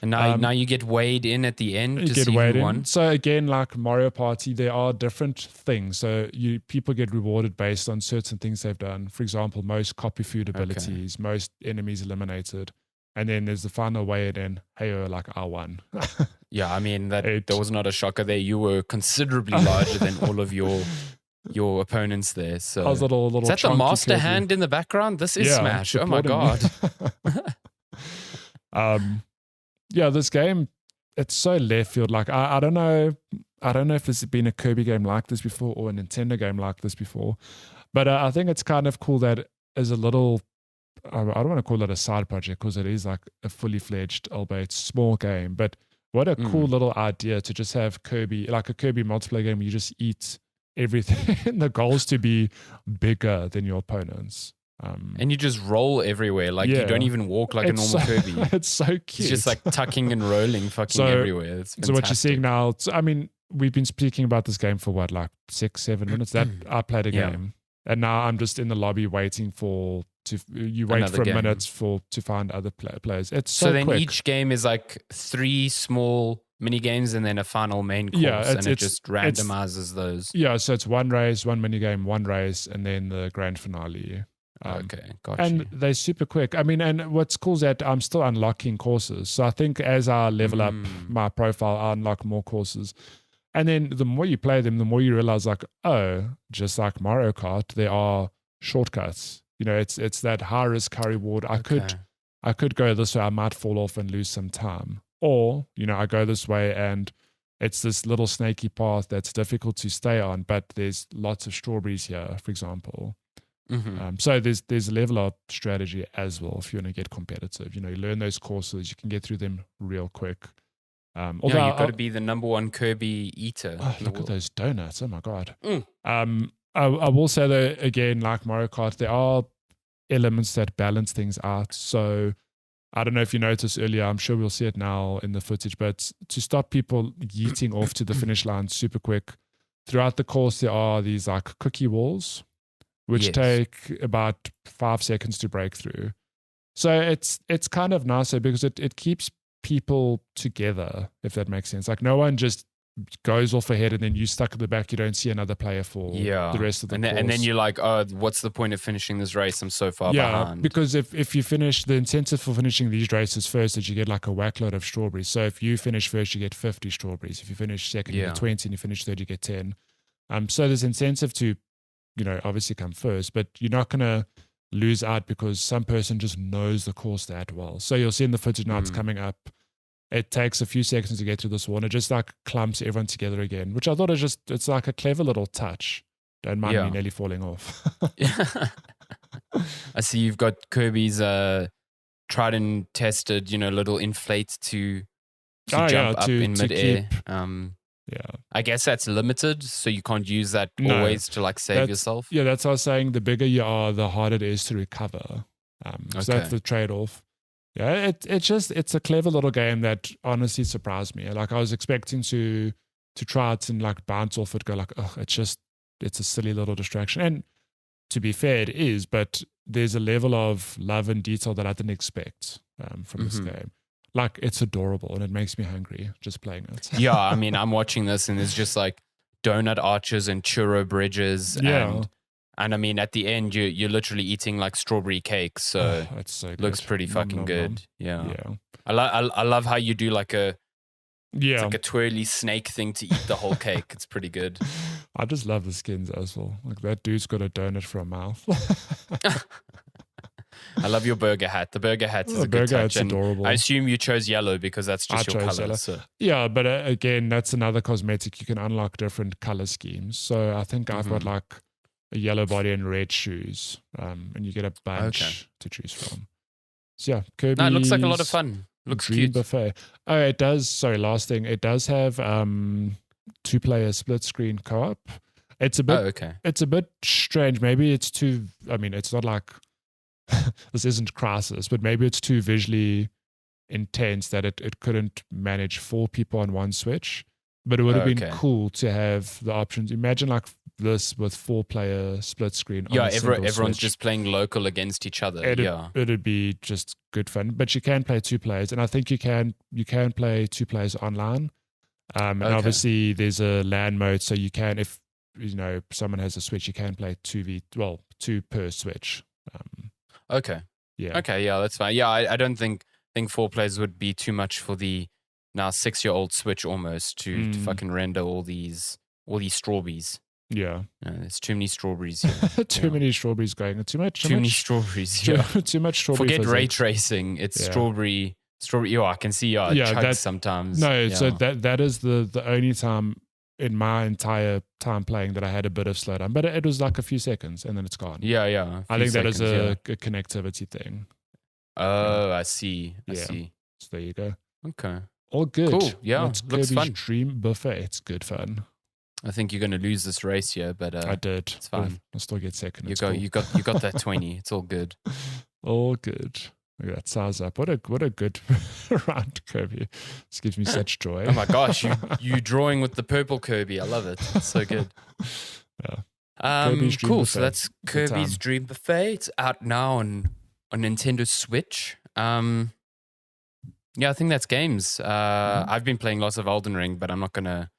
And now you get weighed in at the end to see who won. So again, like Mario Party, there are different things. So people get rewarded based on certain things they've done. For example, most copy food abilities, most enemies eliminated. And then there's the final weigh-in and hey, like I won. Yeah, I mean there was not a shocker there. You were considerably larger than all of your opponents there. So I was little is that the master hand in the background? This is Smash. Oh my god. Yeah, this game, it's so left field. Like I don't know if there's been a Kirby game like this before or a Nintendo game like this before, but I think it's kind of cool that as a little, I don't want to call it a side project because it is like a fully fledged, albeit small game. But what a cool little idea to just have Kirby, like a Kirby multiplayer game. You just eat everything. The goal is to be bigger than your opponents. And you just roll everywhere. Like you don't even walk like a normal Kirby. It's so cute. It's just like tucking and rolling everywhere. It's fantastic. So what you're seeing now, I mean, we've been speaking about this game for what, like 6-7 minutes? That I played a game. And now I'm just in the lobby waiting you wait another for game. minutes to find other players. It's so then quick. each game is like 3 small mini games and then a final main course, and it just randomizes those. Yeah, so it's one race, one mini game, one race, and then the grand finale. Okay, gotcha. And they're super quick. I mean, and what's cool is that I'm still unlocking courses. So I think as I level up my profile, I unlock more courses. And then the more you play them, the more you realize like, oh, just like Mario Kart, there are shortcuts. You know, it's that high risk, high reward. I could go this way, I might fall off and lose some time. Or, you know, I go this way and it's this little snaky path that's difficult to stay on, but there's lots of strawberries here, for example. So there's a level of strategy as well if you want to get competitive. You know, you learn those courses, you can get through them real quick. Although you've got to be the number one Kirby eater. Look at those donuts! Oh my god. I will say though, again, like Mario Kart, there are elements that balance things out. So I don't know if you noticed earlier. I'm sure we'll see it now in the footage, but to stop people yeeting off to the finish line super quick, throughout the course there are these like cookie walls, which take about 5 seconds to break through. So it's kind of nice because it keeps people together, if that makes sense. Like no one just goes off ahead and then you stuck at the back, you don't see another player for the rest of the course. And then you're like, oh, what's the point of finishing this race? I'm so far behind. Because if you finish, the incentive for finishing these races first is you get like a whackload of strawberries. So if you finish first, you get 50 strawberries. If you finish second, you get 20, and you finish third, you get 10. So there's incentive to, you know, obviously come first, but you're not going to lose out because some person just knows the course that well. So you'll see in the footage now it's coming up. It takes a few seconds to get through this wall and it just like clumps everyone together again, which I thought it's like a clever little touch. Don't mind me nearly falling off. I see you've got Kirby's tried and tested, you know, little inflate to jump up in midair. I guess that's limited, so you can't use that always to like save yourself. Yeah, that's what I was saying. The bigger you are, the harder it is to recover. So that's the trade-off. Yeah, it's a clever little game that honestly surprised me. Like I was expecting to try it and like bounce off it, go like, oh, it's a silly little distraction. And to be fair, it is, but there's a level of love and detail that I didn't expect from this game. Like it's adorable and it makes me hungry just playing it. Yeah, I mean, I'm watching this and there's just like donut arches and churro bridges. And I mean, at the end, you're literally eating like strawberry cake. So it's so good. Looks pretty fucking good. Yeah. I love how you do like it's like a twirly snake thing to eat the whole cake. It's pretty good. I just love the skins as well. Like that dude's got a donut for a mouth. I love your burger hat. The burger hat is a good touch. Hat's adorable. I assume you chose yellow because that's just your color. So. Yeah, but again, that's another cosmetic. You can unlock different color schemes. So I think I've got like a yellow body and red shoes, and you get a bunch to choose from. So yeah, Kirby. No, it looks like a lot of fun. Looks Dream cute. Buffet. Oh, it does. Sorry, last thing. It does have 2-player split screen co-op. It's a bit. Okay. It's a bit strange. Maybe it's too. I mean, it's not like this isn't Crisis, but maybe it's too visually intense that it couldn't manage 4 people on one Switch. But it would have been cool to have the options. Imagine like this with 4-player split screen. Yeah, everyone's just playing local against each other. It'd be just good fun. But you can play 2 players, and I think you can play 2 players online. And obviously there's a LAN mode, so you can, if someone has a Switch, you can play 2 per Switch. Okay. Yeah. Okay. Yeah, that's fine. Yeah, I don't think 4 players would be too much for the now 6-year-old Switch almost to fucking render all these strawberries. Yeah. There's too many strawberries here. Too many strawberries going. Too many strawberries. Too much strawberry. Forget ray tracing. It's strawberry. Yeah, I can see chugs sometimes. No, so that is the only time in my entire time playing that I had a bit of slowdown. But it was like a few seconds and then it's gone. Yeah. I think that is a connectivity thing. Oh, I see. I So there you go. Okay. All good. Cool. Yeah. Looks Kirby's fun. Dream Buffet. It's good fun. I think you're going to lose this race here, but I did. It's fine. I'll still get second. You got that 20. It's all good. All good. Look at that size up. What a good round, Kirby. This gives me such joy. Oh my gosh, you drawing with the purple Kirby. I love it. It's so good. Yeah. Cool. So that's Kirby's Dream Buffet. It's out now on Nintendo Switch. Yeah, I think that's games. I've been playing lots of Elden Ring, but I'm not gonna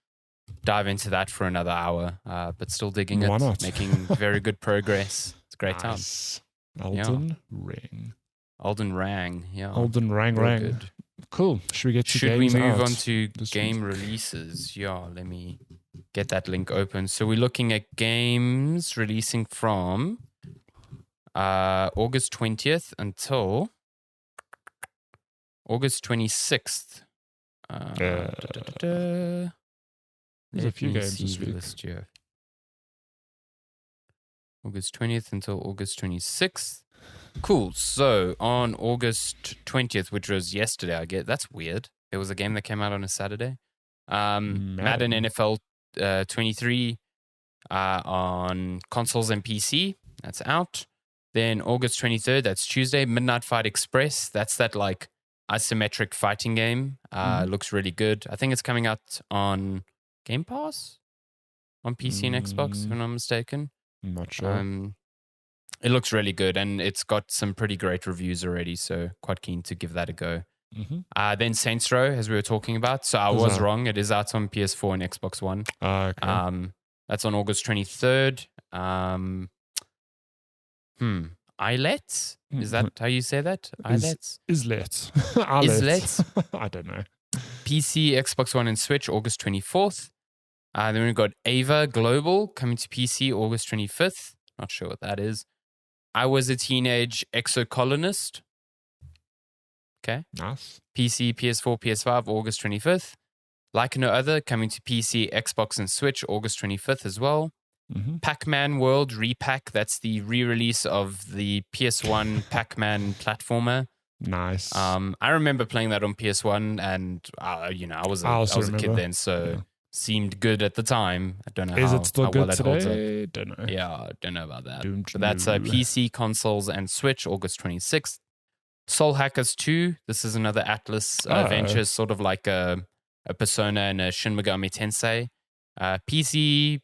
dive into that for another hour. But still digging it. Why not? Making very good progress. It's a great time. Elden Ring. Elden Rang, yeah. Elden Rang. Good. Cool. Should we get to Should we games move out on to this game week? releases? Yeah, let me get that link open. So we're looking at games releasing from August 20th until August 26th. There's a few games this week. List here. August 20th until August 26th. Cool. So on August 20th, which was yesterday, I get that's weird. There was a game that came out on a Saturday. Madden NFL 23 on consoles and PC. That's out. Then August 23rd, that's Tuesday, Midnight Fight Express. That's that like isometric fighting game. Looks really good. I think it's coming out on Game Pass on PC and Xbox, if I'm not mistaken. I'm not sure. It looks really good, and it's got some pretty great reviews already, so quite keen to give that a go. Then Saints Row, as we were talking about. So I was wrong. It is out on PS4 and Xbox One. Okay. That's on August 23rd. Islets? Is that how you say that? Islets? Islets. Islets? I don't know. PC, Xbox One, and Switch, August 24th. Then we've got Ava Global coming to PC, August 25th. Not sure what that is. I Was a Teenage Exocolonist. Okay. Nice. PC, PS4, PS5, August 25th. Like No Other coming to PC, Xbox, and Switch, August 25th as well. Pac-Man World Repack. That's the re-release of the PS1 Pac-Man platformer. Nice. I remember playing that on PS1, and I was a kid then, so seemed good at the time. I don't know Is it still good well it holds up. today? Don't know. Yeah, I don't know about that. But that's PC, consoles, and Switch, August 26th. Soul Hackers 2. This is another Atlas venture, sort of like a Persona and a Shin Megami Tensei. PC,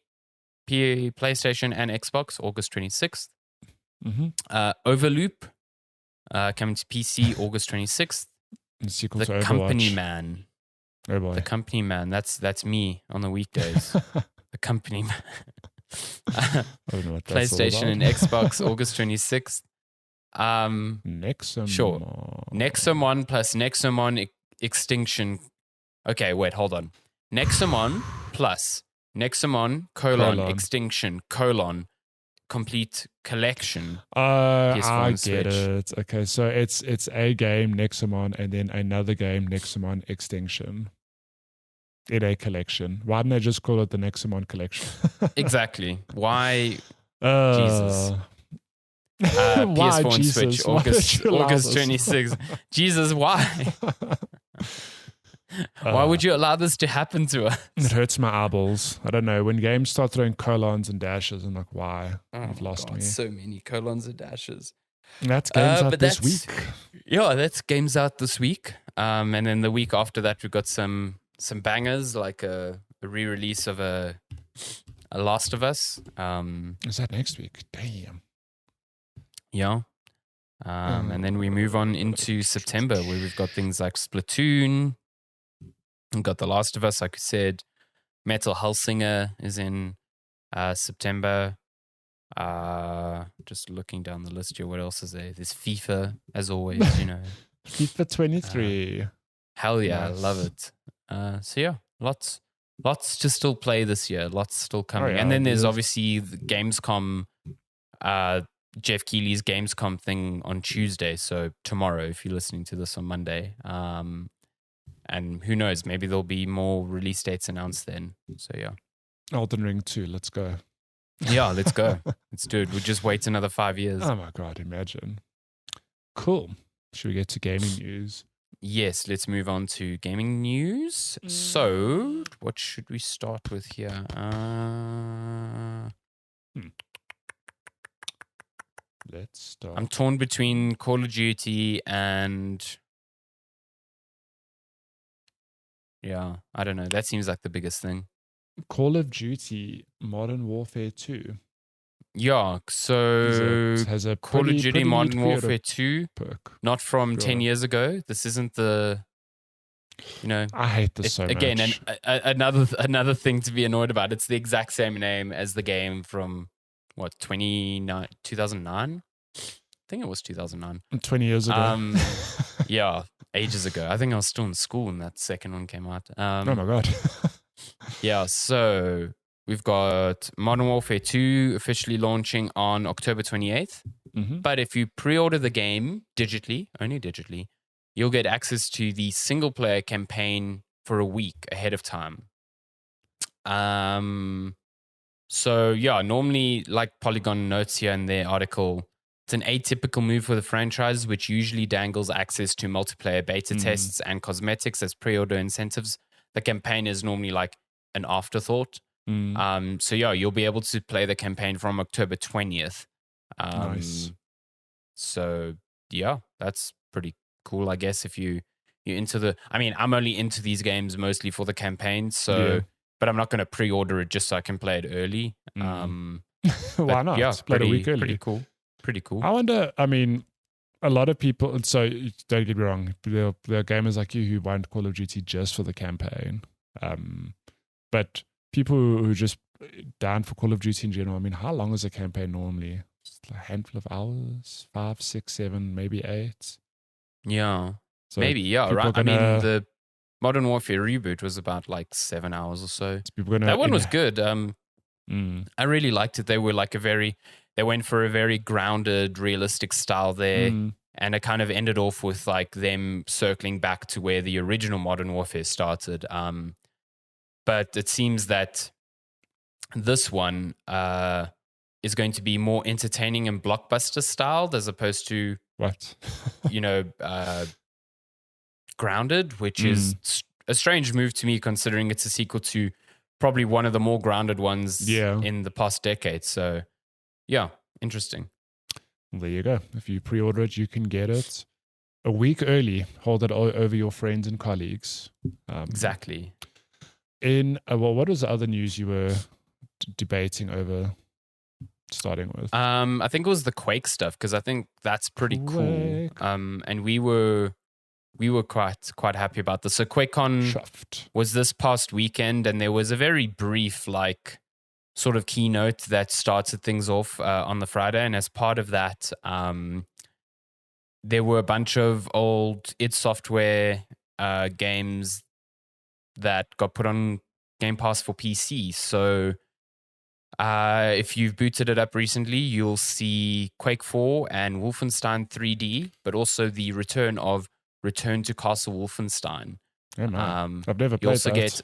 PlayStation, and Xbox, August 26th. Overloop, coming to PC, August 26th. The Company Man. Oh boy. The Company Man. That's me on the weekdays. The Company Man. PlayStation and Xbox, August 26th. Nexomon. Sure. Nexomon plus Nexomon Extinction. Okay, wait, hold on. Nexomon plus Nexomon Extinction complete collection. I get it. Okay, so it's a game Nexomon and then another game Nexomon Extinction in a collection. Why didn't they just call it the Nexomon collection? Exactly. Why? Jesus. Why, PS4 and Jesus? Switch, Why did you allow August this? 26th. Jesus, why? Why would you allow this to happen to us? It hurts my eyeballs. I don't know. When games start throwing colons and dashes, I'm like, why? You've lost me. So many colons and dashes. And that's games out but this that's- week. Yeah, that's games out this week. And then the week after that, we've got some bangers, like a re-release of a Last of Us. Is that next week? Damn. Yeah. And then we move on into September, where we've got things like Splatoon. We've got The Last of Us, like I said. Metal Hellsinger is in September. Just looking down the list here, what else is there? There's FIFA, as always, FIFA 23. Hell yeah, Nice. I love it. So yeah, lots to still play this year. Lots still coming. yeah, And then there's yes. obviously the Gamescom, Jeff Keighley's Gamescom thing on Tuesday. So tomorrow, if you're listening to this on Monday. And who knows, maybe there'll be more release dates announced then. So yeah. Elden Ring 2. Let's go. Yeah, let's go. Let's do it. We'll just wait another 5 years. Oh my God, imagine. Cool. Should we get to gaming news? Yes, let's move on to gaming news. So, what should we start with here? Let's start. I'm torn between Call of Duty and... Yeah, I don't know. That seems like the biggest thing. Call of Duty Modern Warfare 2. Yeah, so Has a Call of pretty Duty neat Modern pre-order Warfare 2, perk. not from 10 Sure. years ago. This isn't the... I hate this so again, much. another thing to be annoyed about. It's the exact same name as the game from, 2009? I think it was 2009. 20 years ago. Yeah, ages ago. I think I was still in school when that second one came out. Oh my God. Yeah, so we've got Modern Warfare 2 officially launching on October 28th. Mhm. But if you pre-order the game only digitally, you'll get access to the single-player campaign for a week ahead of time. So yeah, normally, like Polygon notes here in their article, it's an atypical move for the franchise, which usually dangles access to multiplayer beta tests and cosmetics as pre-order incentives. The campaign is normally like an afterthought. So yeah, you'll be able to play the campaign from October 20th. Nice. So yeah, that's pretty cool, I guess, if you're into the... I mean, I'm only into these games mostly for the campaign, so... Yeah. But I'm not going to pre-order it just so I can play it early. Why not? Yeah, Play it a week early. Pretty cool. I wonder, I mean, a lot of people, so don't get me wrong, there are gamers like you who want Call of Duty just for the campaign. But people who just down for Call of Duty in general, I mean, how long is a campaign normally? Just a handful of hours, 5, 6, 7, maybe 8. Yeah. So Maybe, yeah, people are right. I mean, gonna- the Modern Warfare reboot was about like 7 hours or so. people gonna, That one was good. Mm, I really liked it. They were like they went for a very grounded, realistic style there. And it kind of ended off with like them circling back to where the original Modern Warfare started. But it seems that this one is going to be more entertaining and blockbuster styled as opposed to, what? grounded, which is a strange move to me considering it's a sequel to probably one of the more grounded ones in the past decade. So yeah, interesting. Well, there you go. If you pre-order it, you can get it a week early. Hold it over your friends and colleagues. Exactly. What was the other news you were debating over? Starting with, I think it was the Quake stuff because I think that's pretty cool. Quake. And we were quite happy about this. So QuakeCon Chuffed. was this past weekend, and there was a very brief like sort of keynote that started things off on the Friday. And as part of that, there were a bunch of old id Software games that got put on Game Pass for PC. So if you've booted it up recently, you'll see Quake 4 and Wolfenstein 3D, but also the return to Castle Wolfenstein. Oh, no. I've never You played also that.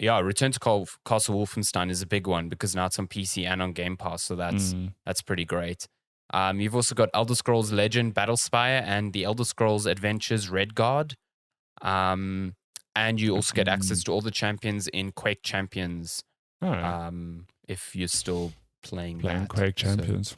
get Return to Castle Wolfenstein is a big one because now it's on PC and on Game Pass, so that's pretty great. You've also got Elder Scrolls Legend Battlespire and the Elder Scrolls Adventures Redguard. And you also get access to all the champions in Quake Champions. If you're still playing Quake Champions.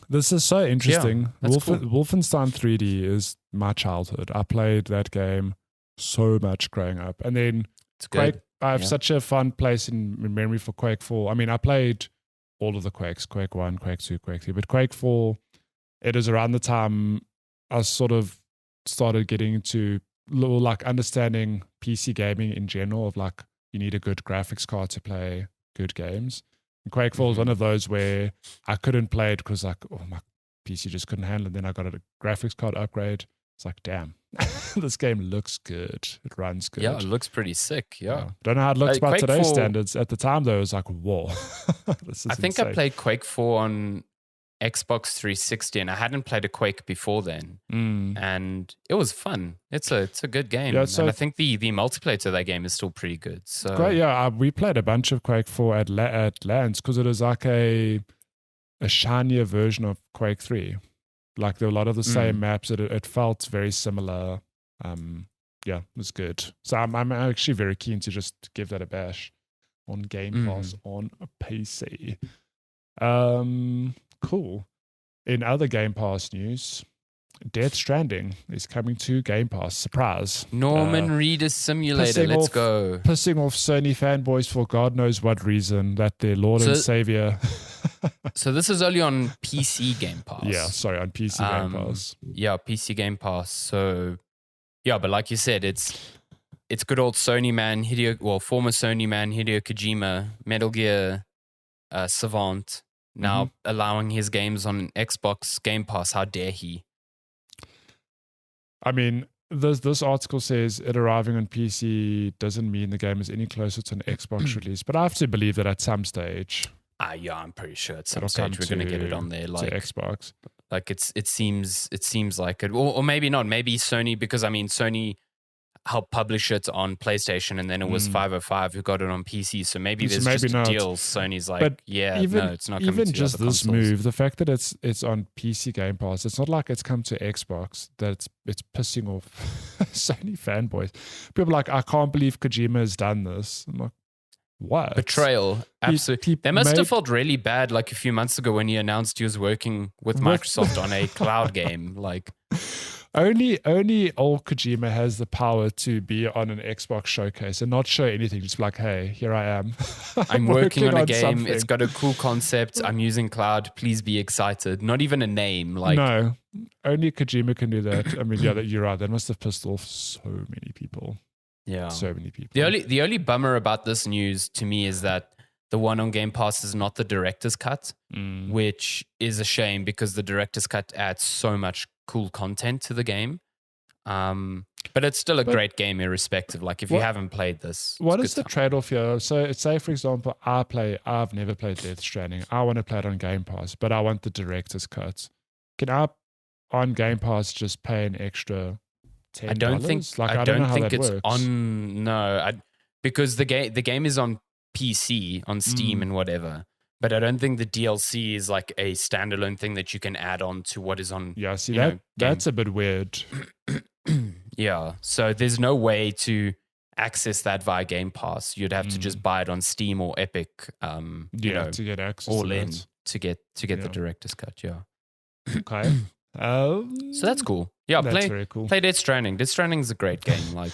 This is so interesting. Cool. Wolfenstein 3D is my childhood. I played that game so much growing up. And then Quake, I have such a fun place in memory for Quake 4. I mean, I played all of the Quakes, Quake 1, Quake 2, Quake 3. But Quake 4, it is around the time I sort of started getting into like understanding PC gaming in general, of like you need a good graphics card to play good games. And Quake 4 was one of those where I couldn't play it because like, my PC just couldn't handle it. Then I got a graphics card upgrade. It's like, damn, this game looks good. It runs good. Yeah, it looks pretty sick. Yeah. Don't know how it looks by today's standards. At the time, though, it was like, whoa. I think I played Quake 4 on Xbox 360, and I hadn't played a Quake before then. And it was fun. It's a good game. Yeah, and I think the multiplayer to that game is still pretty good. So great, yeah. We played a bunch of Quake 4 at LANs because it is like a shinier version of Quake 3. Like there were a lot of the same maps. It felt very similar. Yeah, it was good. So I'm actually very keen to just give that a bash on Game Pass on a PC. Cool. In other Game Pass news, Death Stranding is coming to Game Pass. Surprise. Norman Reedus Simulator. Let's go. Pissing off Sony fanboys for God knows what reason, that their Lord and Savior. So this is only on PC Game Pass. Yeah, sorry, on PC Game Pass. Yeah, PC Game Pass. So, yeah, but like you said, it's good old Sony man, former Sony man, Hideo Kojima, Metal Gear savant, now allowing his games on Xbox Game Pass. How dare he? I mean, this article says it arriving on PC doesn't mean the game is any closer to an Xbox release, but I have to believe that at some stage. Yeah, I'm pretty sure at some stage we're going to get it on there, like Xbox. Like it seems like it, or maybe not. Maybe Sony, because I mean Sony helped publish it on PlayStation, and then it was 505 who got it on PC. So maybe there's just deals. Sony's like, but it's not coming to just other this consoles. move. The fact that it's on PC Game Pass, it's not like it's come to Xbox. That it's pissing off Sony fanboys. People are like, I can't believe Kojima has done this. I'm like, what? Betrayal. Absolutely. They must have felt really bad like a few months ago when he announced he was working with Microsoft on a cloud game. Like only old Kojima has the power to be on an Xbox showcase and not show anything. Just be like, hey, here I am. I'm working on a game. Something. It's got a cool concept. I'm using cloud. Please be excited. Not even a name. Like no, only Kojima can do that. I mean, yeah, you're right. That must have pissed off so many people. Yeah, so many people. The only bummer about this news to me is that the one on Game Pass is not the director's cut, which is a shame because the director's cut adds so much cool content to the game. But it's still a great game irrespective. Like if you haven't played this, what is the trade-off here? So say for example, I've never played Death Stranding. I want to play it on Game Pass, but I want the director's cut. Can I on Game Pass just pay an extra $10? I don't think it's works. on. No, because the game is on PC, on Steam and whatever. But I don't think the DLC is like a standalone thing that you can add on to what is on. Yeah, see that's a bit weird. Yeah, so there's no way to access that via Game Pass. You'd have to just buy it on Steam or Epic. To get access all to in that. to get the director's cut. Yeah. Okay. So that's cool. Yeah, that's very cool. Play Death Stranding. Death Stranding is a great game. Like,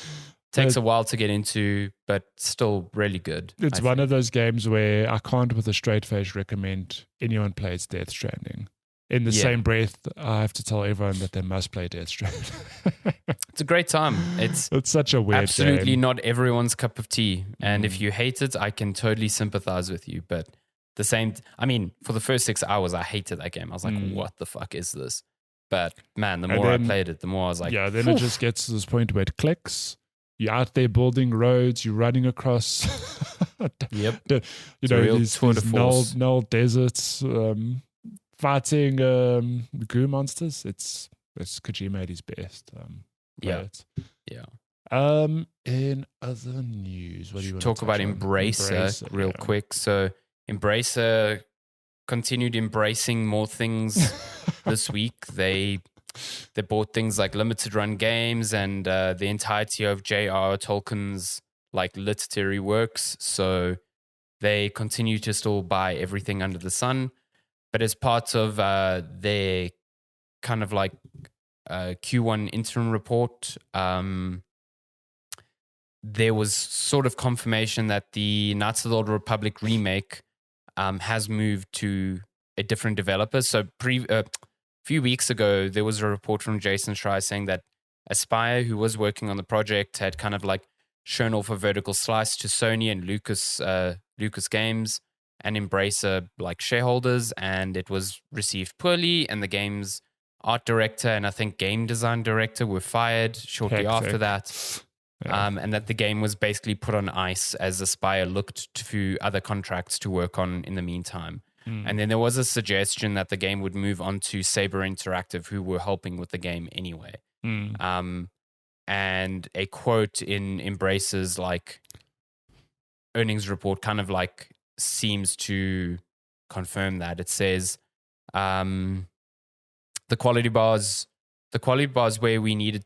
takes a while to get into, but still really good. It's one of those games where I can't, with a straight face, recommend anyone plays Death Stranding. In the same breath, I have to tell everyone that they must play Death Stranding. It's a great time. It's such a weird absolutely game. not everyone's cup of tea. And if you hate it, I can totally sympathize with you. But for the first 6 hours, I hated that game. I was like, what the fuck is this? But man, the more I played it, the more I was like, then it just gets to this point where it clicks. You're out there building roads. You're running across, these null deserts, fighting goo monsters. It's Kojima at his best. Yeah. In other news, what do you want talk to about Embracer real quick? So Embracer continued embracing more things this week. They bought things like limited run games and the entirety of J.R.R. Tolkien's like literary works. So they continue to still buy everything under the sun. But as part of their kind of like Q1 interim report, there was sort of confirmation that the Knights of the Old Republic remake has moved to a different developer. So a few weeks ago, there was a report from Jason Schreier saying that Aspire, who was working on the project, had kind of like shown off a vertical slice to Sony and Lucas Games and Embracer like shareholders, and it was received poorly. And the game's art director and I think game design director were fired shortly after that. Yeah. And that the game was basically put on ice as Aspire looked to other contracts to work on in the meantime. And then there was a suggestion that the game would move on to Saber Interactive, who were helping with the game anyway. And a quote in Embracer's like earnings report kind of like seems to confirm that. It says the quality bars where we needed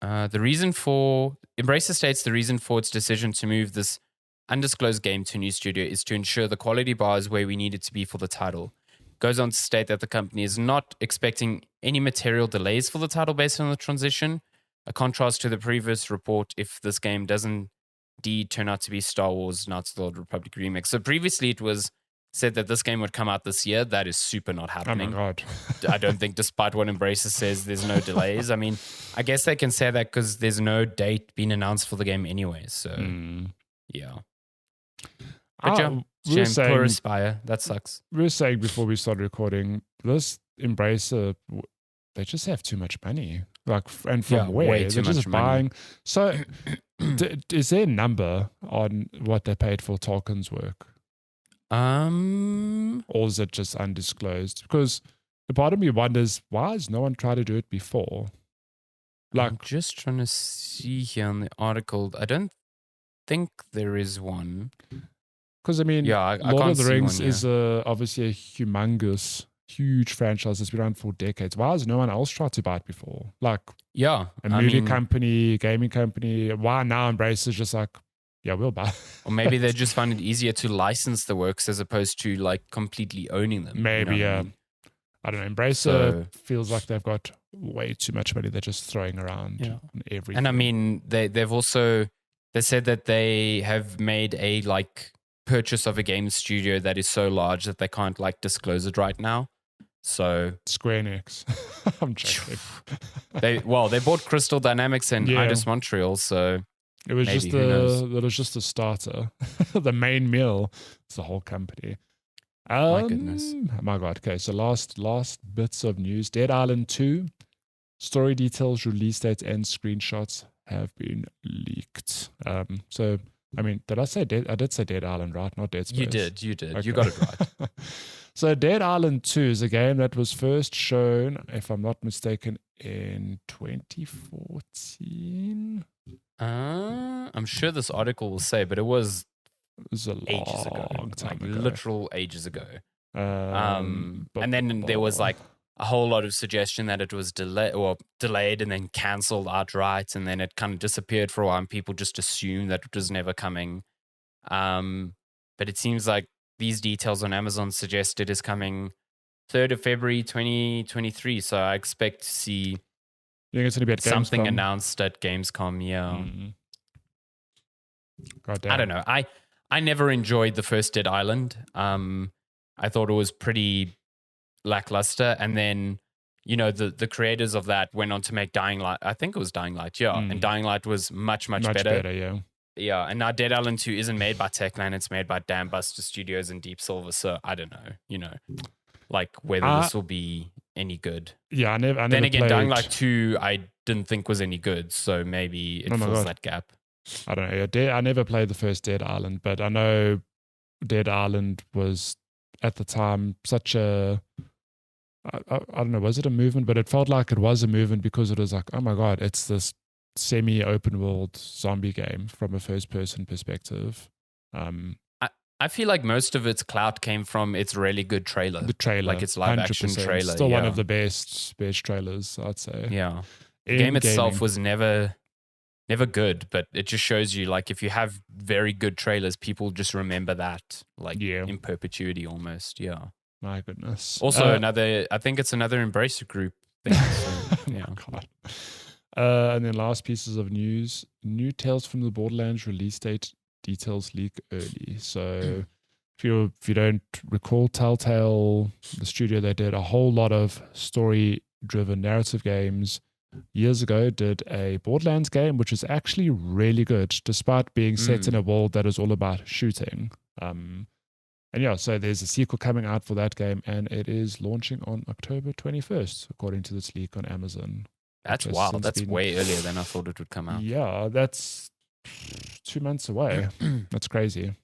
Embracer states the reason for its decision to move this undisclosed game to a new studio is to ensure the quality bar is where we need it to be for the title. Goes on to state that the company is not expecting any material delays for the title based on the transition, a contrast to the previous report if this game doesn't indeed turn out to be Star Wars Knights of the Old Republic remake. So previously it was said that this game would come out this year. That is super not happening. Oh my God. I don't think, despite what Embracer says, there's no delays. I mean, I guess they can say that because there's no date being announced for the game anyway. So, yeah. But shame, poor Aspire. That sucks. We were saying before we started recording, this Embracer, they just have too much money. Like, and from where? They're just buying. So, is there a number on what they paid for Tolkien's work? Or is it just undisclosed? Because the part of me wonders, why has no one tried to do it before? Like, I'm just trying to see here on the article. I don't think there is one. Because I mean, I Lord of the Rings is obviously a huge franchise that's been around for decades. Why has no one else tried to buy it before? Like, a movie company, gaming company. Why now Embrace is just like, yeah, we'll buy. Or maybe they just find it easier to license the works as opposed to like completely owning them. Maybe, I don't know. Embracer feels like they've got way too much money they're just throwing around on everything. And I mean, they've also, they said that they have made a like purchase of a game studio that is so large that they can't like disclose it right now. So Square Enix. I'm joking. They bought Crystal Dynamics and Eidos Montreal, so it was just a starter. The main meal. It's the whole company. My goodness. Oh my God. Okay, so last bits of news. Dead Island 2 story details, release dates, and screenshots have been leaked. So I mean, did I say Dead? I did say Dead Island, right? Not Dead Space. You did. Okay. You got it right. So Dead Island 2 is a game that was first shown, if I'm not mistaken, in 2014. I'm sure this article will say, but it was a ages ago, time ago. Literal ages ago. And then there was like a whole lot of suggestion that it was delayed and then cancelled outright, and then it kind of disappeared for a while, and people just assumed that it was never coming. But it seems like these details on Amazon suggest it is coming 3rd of February 2023. So I expect to see you think it's going to be at something Gamescom? Announced at Gamescom. Yeah. God damn. I don't know. I never enjoyed the first Dead Island. I thought it was pretty lackluster, and then the creators of that went on to make Dying Light. I think it was Dying Light, and Dying Light was much better. Yeah, and now Dead Island 2 isn't made by Techland, it's made by Dam Buster Studios and Deep Silver, so I don't know, like whether this will be any good. Yeah, I never then again, played... Dying Light 2 I didn't think was any good, so maybe it fills that gap. I don't know. I never played the first Dead Island, but I know Dead Island was at the time such a... I don't know, was it a movement? But it felt like it was a movement because it was like, oh my God, it's this semi-open world zombie game from a first-person perspective. I feel like most of its clout came from its really good trailer. The trailer. Like its live action 100%. trailer. Still one of the best trailers, I'd say. Yeah. The game itself was never good, but it just shows you, like, if you have very good trailers, people just remember that, like, in perpetuity almost. Yeah. My goodness. Also, I think it's another Embracer Group thing. So, yeah. God. And then last pieces of news. New Tales from the Borderlands release date details leak early. So if you don't recall, Telltale, the studio that did a whole lot of story-driven narrative games years ago, did a Borderlands game, which is actually really good, despite being set in a world that is all about shooting. And yeah, so there's a sequel coming out for that game, and it is launching on October 21st, according to this leak on Amazon. That's wild. That's way earlier than I thought it would come out. Yeah, that's 2 months away. That's crazy.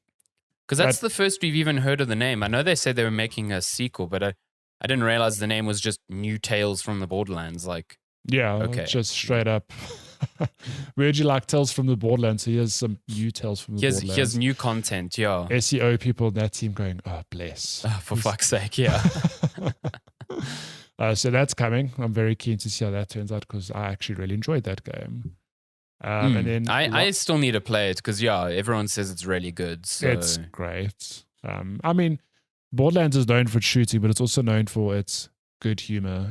Because that's the first we've even heard of the name. I know they said they were making a sequel, but I didn't realize the name was just New Tales from the Borderlands. Like, just straight up. Would you like Tales from the Borderlands? So here's some new Tales from the Borderlands. Here's new content, yeah. SEO people in that team going, oh, bless. For fuck's sake, yeah. So that's coming. I'm very keen to see how that turns out because I actually really enjoyed that game. And then I still need to play it because, everyone says it's really good. So. It's great. I mean, Borderlands is known for shooting, but it's also known for its good humor.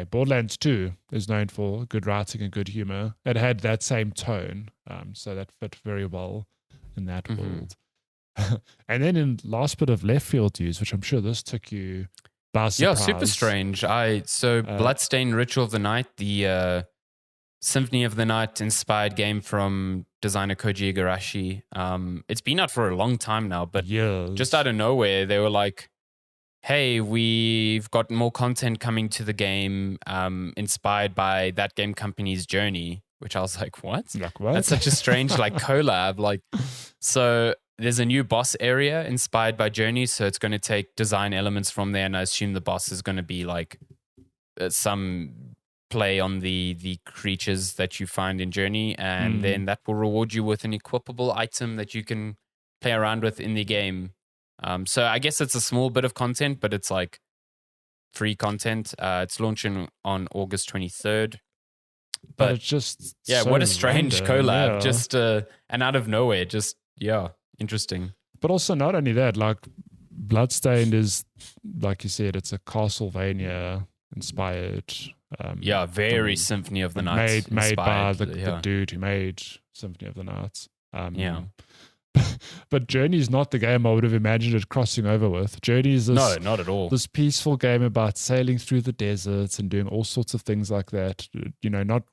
Borderlands 2 is known for good writing and good humor. It had that same tone, so that fit very well in that world. And then in last bit of left field news, which I'm sure this took you by surprise. Yeah, super strange. Bloodstained Ritual of the Night, the Symphony of the Night inspired game from designer Koji Igarashi. It's been out for a long time now, but just out of nowhere, they were like, hey, we've got more content coming to the game inspired by that game company's Journey, which I was like, what? Like what? That's such a strange collab. So there's a new boss area inspired by Journey, so it's going to take design elements from there, and I assume the boss is going to be like some play on the creatures that you find in Journey, and then that will reward you with an equipable item that you can play around with in the game. So I guess it's a small bit of content, but it's like free content. It's launching on August 23rd. But it's just what a strange random, collab. yeah. Just and out of nowhere, interesting. But also not only that, like Bloodstained is, like you said, it's a Castlevania inspired. Very Symphony of the Night. Made by the dude who made Symphony of the Night. But Journey is not the game I would have imagined it crossing over with. Journey is this, no, not at all. This peaceful game about sailing through the deserts and doing all sorts of things like that. Not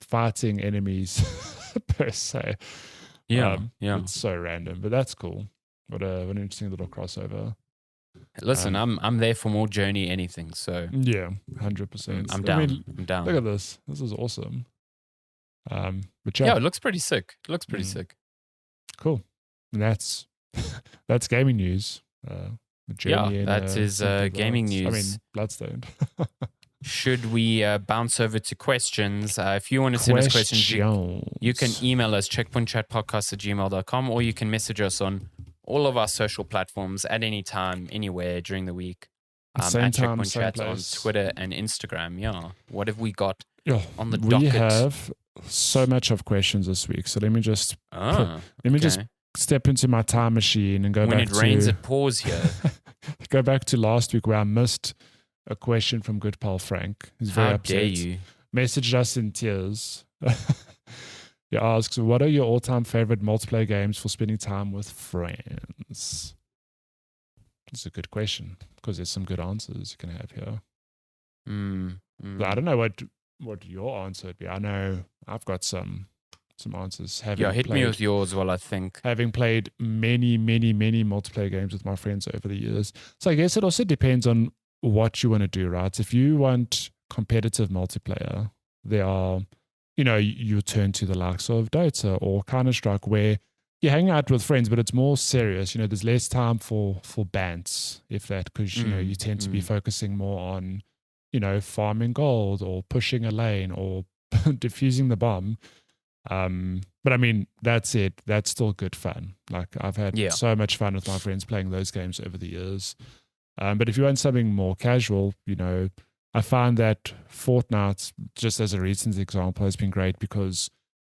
fighting enemies per se. It's so random, but that's cool. What an interesting little crossover. Listen, I'm there for more Journey anything. So 100%. I'm down. I'm down. Look at this. This is awesome. But it looks pretty sick. Sick. Cool. And that's gaming news. Journey that is gaming news. I mean, Bloodstained. Should we bounce over to questions? If you want to send us questions, you can email us checkpointchatpodcast@gmail.com, or you can message us on all of our social platforms at any time, anywhere during the week. At Checkpoint Chat on Twitter and Instagram. Yeah. What have we got on the docket? We have so much of questions this week. So let me just just step into my time machine and go when back it rains, it pours here. Go back to last week where I missed a question from good pal Frank. He's very upset. Dare you? Messaged us in tears. He asks, what are your all-time favorite multiplayer games for spending time with friends? It's a good question because there's some good answers you can have here. But I don't know what your answer would be. I know I've got some answers. Hit me with yours while I think. Having played many, many, many multiplayer games with my friends over the years. So I guess it also depends on what you want to do, right? If you want competitive multiplayer, there are, you turn to the likes of Dota or Counter-Strike where you hang out with friends, but it's more serious. There's less time for bants, if that, because, you tend to be focusing more on, farming gold or pushing a lane or defusing the bomb. But I mean, that's it. That's still good fun. Like I've had Yeah. so much fun with my friends playing those games over the years. But if you want something more casual, I find that Fortnite, just as a recent example, has been great because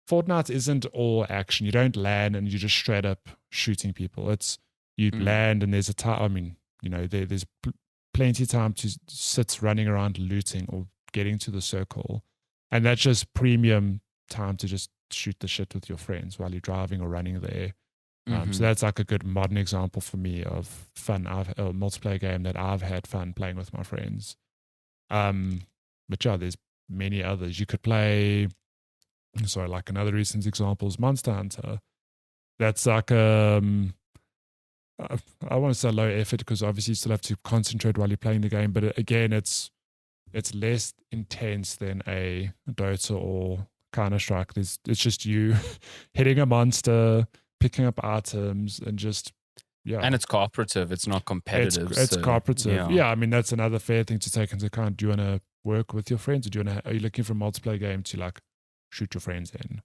Fortnite isn't all action. You don't land and you're just straight up shooting people. It's you land and there's a time. I mean, there's plenty of time to sit running around looting or getting to the circle, and that's just premium time to just shoot the shit with your friends while you're driving or running there. So that's like a good modern example for me of fun. A multiplayer game that I've had fun playing with my friends. But yeah, there's many others. You could play. So like another recent example is Monster Hunter. That's like I want to say low effort because obviously you still have to concentrate while you're playing the game. But again, it's less intense than a Dota or Counter-Strike. It's just you hitting a monster, picking up items, and just And it's cooperative. It's not competitive. It's so, cooperative. Yeah, I mean that's another fair thing to take into account. Do you want to work with your friends, or are you looking for a multiplayer game to like shoot your friends in?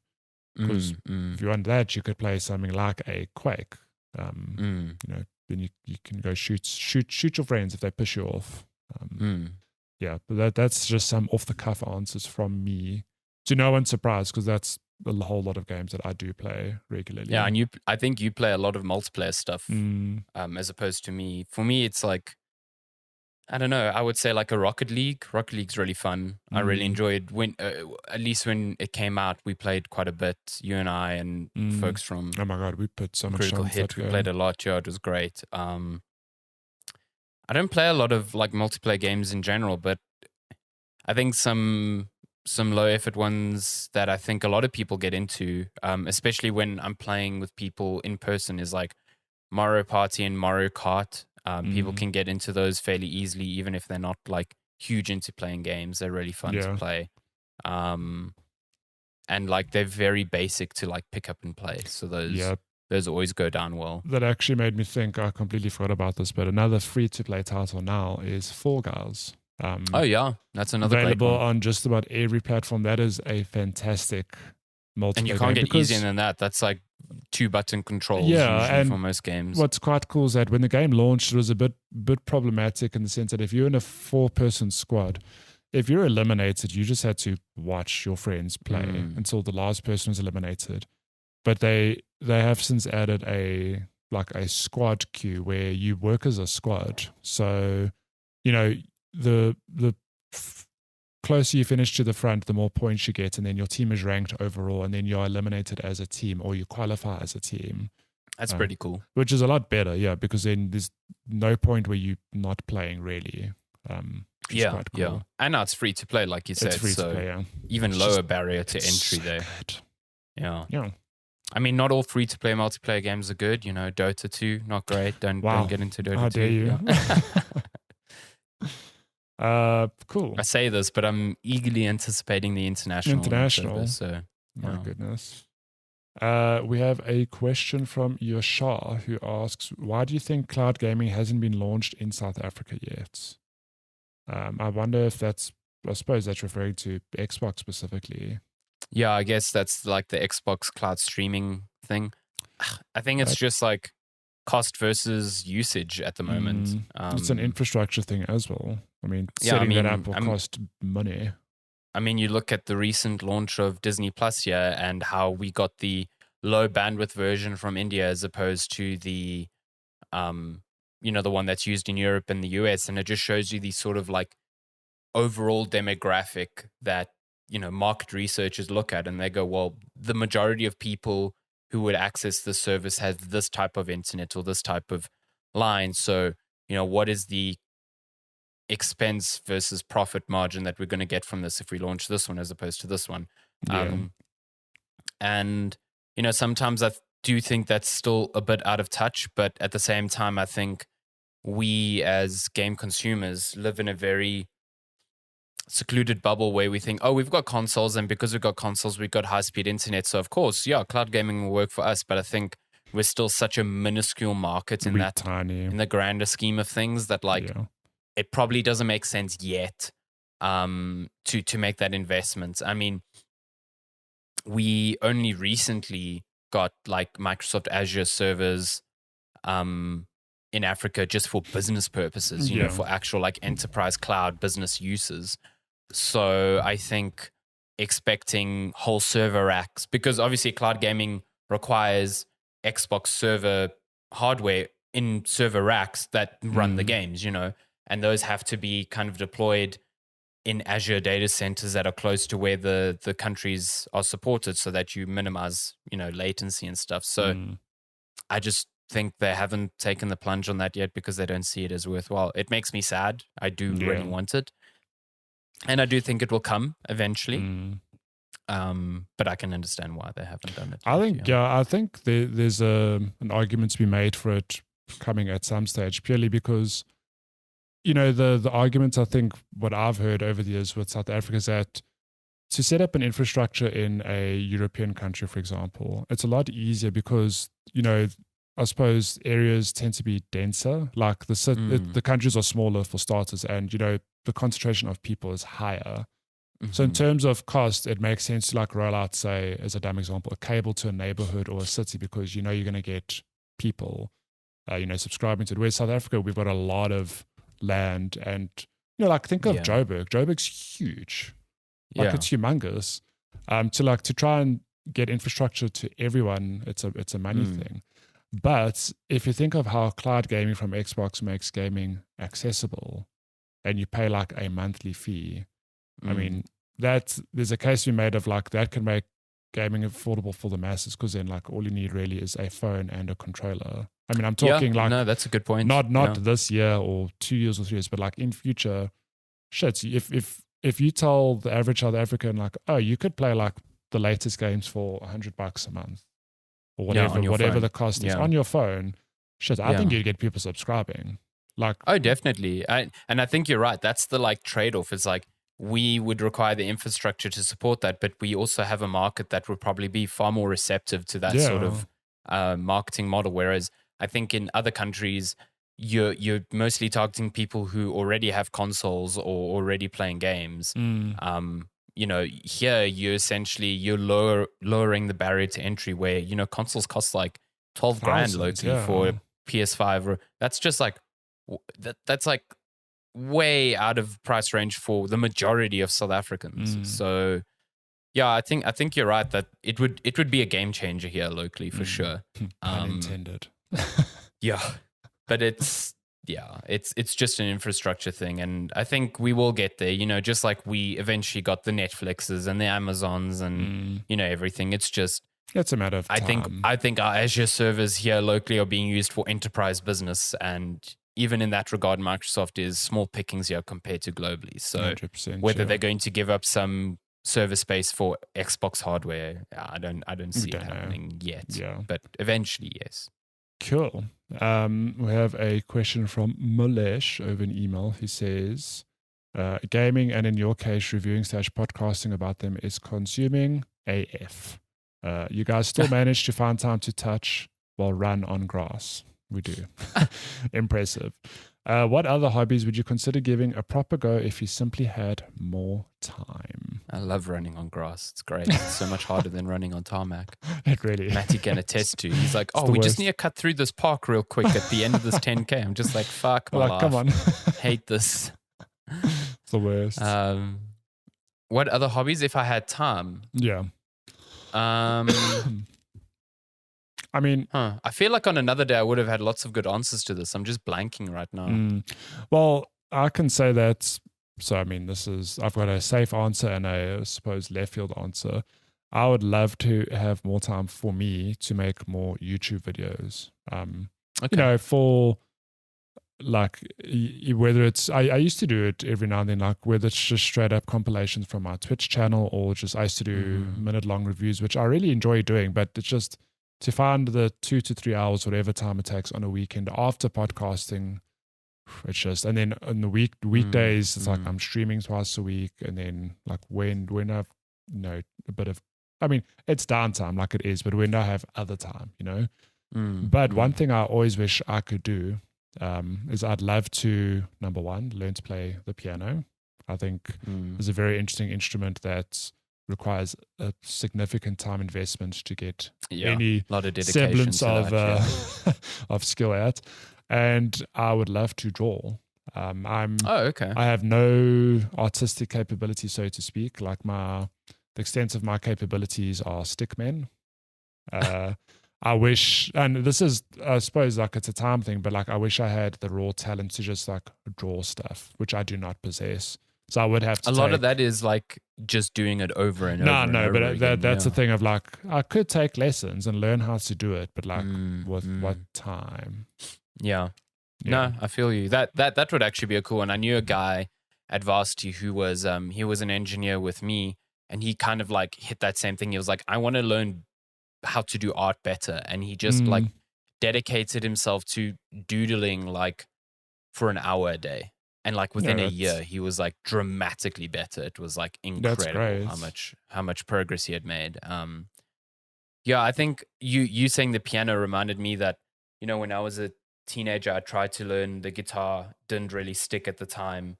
Because if you want that, you could play something like a Quake. Then you can go shoot your friends if they push you off. Yeah, but that's just some off the cuff answers from me. To no one's surprise, because that's a whole lot of games that I do play regularly. Yeah, and I think you play a lot of multiplayer stuff as opposed to me. For me, it's like, I don't know, I would say like a Rocket League. Rocket League's really fun. I really enjoyed when, at least when it came out, we played quite a bit. You and I and folks from oh my god, we put so much Critical time Hit. We played a lot. Yeah, it was great. I don't play a lot of like multiplayer games in general, but I think some low effort ones that I think a lot of people get into, especially when I'm playing with people in person, is like Mario Party and Mario Kart. People can get into those fairly easily, even if they're not like huge into playing games. They're really fun to play. And like they're very basic to like pick up and play. So those always go down well. That actually made me think, I completely forgot about this, but another free-to-play title now is Fall Guys. Oh yeah, that's another available great one. on just about every platform. That is a fantastic multiplayer and you can't game get easier than that. That's like 2-button controls usually and for most games. What's quite cool is that when the game launched, it was a bit problematic in the sense that if you're in a 4-person squad, if you're eliminated, you just had to watch your friends play until the last person was eliminated. But they have since added a squad queue where you work as a squad. So, the closer you finish to the front, the more points you get, and then your team is ranked overall, and then you're eliminated as a team or you qualify as a team. That's pretty cool. Which is a lot better, yeah, because then there's no point where you're not playing really. Yeah. And now it's free to play, like you said. It's free to play, yeah. Even It's lower barrier to entry so there. Good. Yeah. I mean, not all free-to-play multiplayer games are good. Dota 2, not great. Don't get into Dota 2. How dare you? Yeah. Cool. I say this, but I'm eagerly anticipating the international. Server, so, my goodness. We have a question from Yoshar who asks, why do you think cloud gaming hasn't been launched in South Africa yet? I wonder if I suppose that's referring to Xbox specifically. Yeah, I guess that's like the Xbox cloud streaming thing. I think it's just like cost versus usage at the moment. It's an infrastructure thing as well. I mean, setting that up will cost money. I mean, you look at the recent launch of Disney Plus here and how we got the low bandwidth version from India as opposed to the, the one that's used in Europe and the US. And it just shows you the sort of like overall demographic that, market researchers look at and they go, well, the majority of people who would access this service has this type of internet or this type of line. So, what is the expense versus profit margin that we're going to get from this if we launch this one as opposed to this one? Yeah. And, sometimes I do think that's still a bit out of touch, but at the same time, I think we as game consumers live in a very secluded bubble where we think, we've got consoles, and because we've got consoles, we've got high-speed internet. So, of course, cloud gaming will work for us. But I think we're still such a minuscule market in the grander scheme of things that, it probably doesn't make sense yet to make that investment. I mean, we only recently got like Microsoft Azure servers in Africa just for business purposes, you know, for actual like enterprise cloud business uses. So I think expecting whole server racks, because obviously cloud gaming requires Xbox server hardware in server racks that run the games, you know, and those have to be kind of deployed in Azure data centers that are close to where the countries are supported, so that you minimize, you know, latency and stuff. So I just think they haven't taken the plunge on that yet because they don't see it as worthwhile. It makes me sad. I do really want it. And I do think it will come eventually. But I can understand why they haven't done it. I think there's an argument to be made for it coming at some stage, purely because, you know, the argument, I think what I've heard over the years with South Africa is that to set up an infrastructure in a European country, for example, it's a lot easier because, you know, I suppose areas tend to be denser. Like the countries are smaller for starters, and, you know, the concentration of people is higher. So in terms of cost, it makes sense to like roll out, say, as a dumb example, a cable to a neighborhood or a city, because, you know, you're going to get people, you know, subscribing to it. Whereas South Africa, we've got a lot of land, and, you know, like think of Joburg. Joburg's huge. Like it's humongous. To try and get infrastructure to everyone, it's a money thing. But if you think of how cloud gaming from Xbox makes gaming accessible, and you pay like a monthly fee, I mean, there's a case to be made of like that can make gaming affordable for the masses, because then like all you need really is a phone and a controller. I mean, I'm talking no, that's a good point. Not this year or 2 years or 3 years, but like in future, shit. If you tell the average South African like, oh, you could play like the latest games for $100 a month or whatever the cost is on your phone, shit, I think you'd get people subscribing. Like, oh, definitely. And I think you're right. That's the like trade-off. It's like we would require the infrastructure to support that, but we also have a market that would probably be far more receptive to that sort of marketing model. Whereas I think in other countries, you're mostly targeting people who already have consoles or already playing games. You know, here you're lowering the barrier to entry, where, you know, consoles cost like 12 grand locally for PS5. That's just like that's like way out of price range for the majority of South Africans. So yeah, I think you're right that it would be a game changer here locally for sure. Unintended. But it's just an infrastructure thing, and I think we will get there, you know, just like we eventually got the Netflixes and the Amazons and you know, everything. It's a matter of time. I think our Azure servers here locally are being used for enterprise business, and even in that regard, Microsoft is small pickings here compared to globally. So whether they're going to give up some server space for Xbox hardware, I don't see it happening yet. But eventually, yes. Cool. We have a question from Mulesh over an email. He says, gaming, and in your case, reviewing/podcasting about them, is consuming AF. You guys still manage to find time to touch while run on grass. We do. Impressive. What other hobbies would you consider giving a proper go if you simply had more time? I love running on grass. It's great. It's so much harder than running on tarmac. It really is. Matty can attest to. He's like, we just need to cut through this park real quick at the end of this 10K. I'm just like, fuck my life. Come on. Hate this. It's the worst. What other hobbies if I had time? Yeah. I mean, I feel like on another day I would have had lots of good answers to this. I'm just blanking right now. Well, I can say that. So, I mean, I've got a safe answer and a, I suppose, left field answer. I would love to have more time for me to make more YouTube videos. You know, for like, whether it's, I used to do it every now and then, like whether it's just straight up compilations from my Twitch channel, or just I used to do minute-long reviews, which I really enjoy doing, but it's just to find the 2 to 3 hours, whatever time it takes on a weekend after podcasting. It's just, and then on the weekdays, it's like I'm streaming twice a week, and then like when I've, you know, a bit of, I mean, it's downtime like it is, but when I have other time, you know. But one thing I always wish I could do is I'd love to, number one, learn to play the piano. I think it's a very interesting instrument that requires a significant time investment to get Yeah, any a lot of dedication semblance to of that, of skill at. And I would love to draw. Oh, okay. I have no artistic capability, so to speak. Like the extent of my capabilities are stickmen. I wish, and this is, I suppose, like it's a time thing, but like I wish I had the raw talent to just like draw stuff, which I do not possess. So I would have to. A lot of that is like just doing it over and over. No, and over but again, that's the thing of like I could take lessons and learn how to do it, but like with what time? Yeah. No, I feel you. That would actually be a cool one. I knew a guy at Varsity who was he was an engineer with me, and he kind of like hit that same thing. He was like, I want to learn how to do art better, and he just like dedicated himself to doodling like for an hour a day, and like within a year he was like dramatically better. It was like incredible how much progress he had made. Yeah, I think you saying the piano reminded me that, you know, when I was a teenager, I tried to learn the guitar, didn't really stick at the time.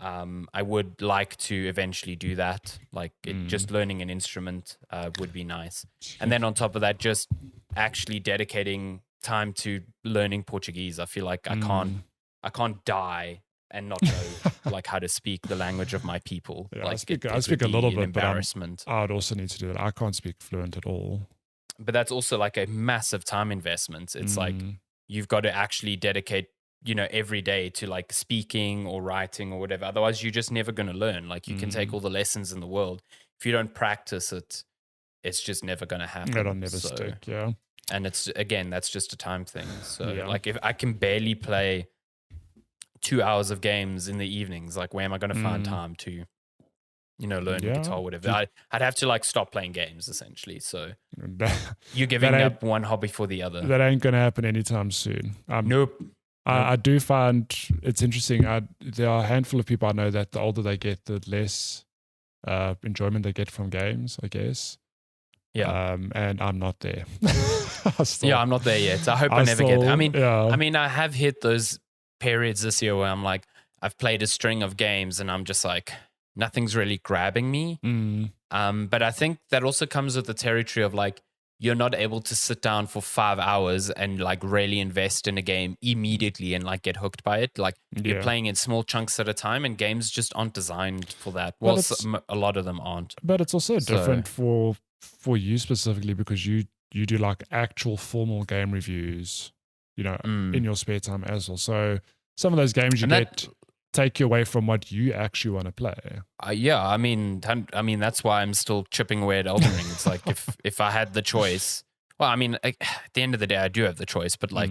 I would like to eventually do that. Like just learning an instrument would be nice. And then on top of that, just actually dedicating time to learning Portuguese. I feel like I can't die and not know like how to speak the language of my people. Yeah, like I speak a little bit, embarrassment. But I would also need to do that. I can't speak fluent at all. But that's also like a massive time investment. It's like you've got to actually dedicate, you know, every day to like speaking or writing or whatever. Otherwise, you're just never going to learn. Like you can take all the lessons in the world. If you don't practice it, it's just never going to happen. It'll never stick, yeah. And it's, again, that's just a time thing. So like if I can barely play 2 hours of games in the evenings, like where am I going to find time to, you know, learn guitar or whatever? I'd have to like stop playing games essentially. So you're giving up one hobby for the other. That ain't going to happen anytime soon. Nope. I do find it's interesting. There are a handful of people I know that the older they get, the less enjoyment they get from games, I guess. Yeah. And I'm not there. I'm not there yet. I hope I never get there. I mean, I have hit those periods this year where I'm like, I've played a string of games and I'm just like, nothing's really grabbing me. But I think that also comes with the territory of like, you're not able to sit down for 5 hours and like really invest in a game immediately and like get hooked by it. Like you're playing in small chunks at a time, and games just aren't designed for that. Well, a lot of them aren't. But it's also different for you specifically because you do like actual formal game reviews, you know, in your spare time as well. So some of those games take you away from what you actually want to play. I mean, that's why I'm still chipping away at Elden Ring. It's like if I had the choice, well, I mean, at the end of the day, I do have the choice, but like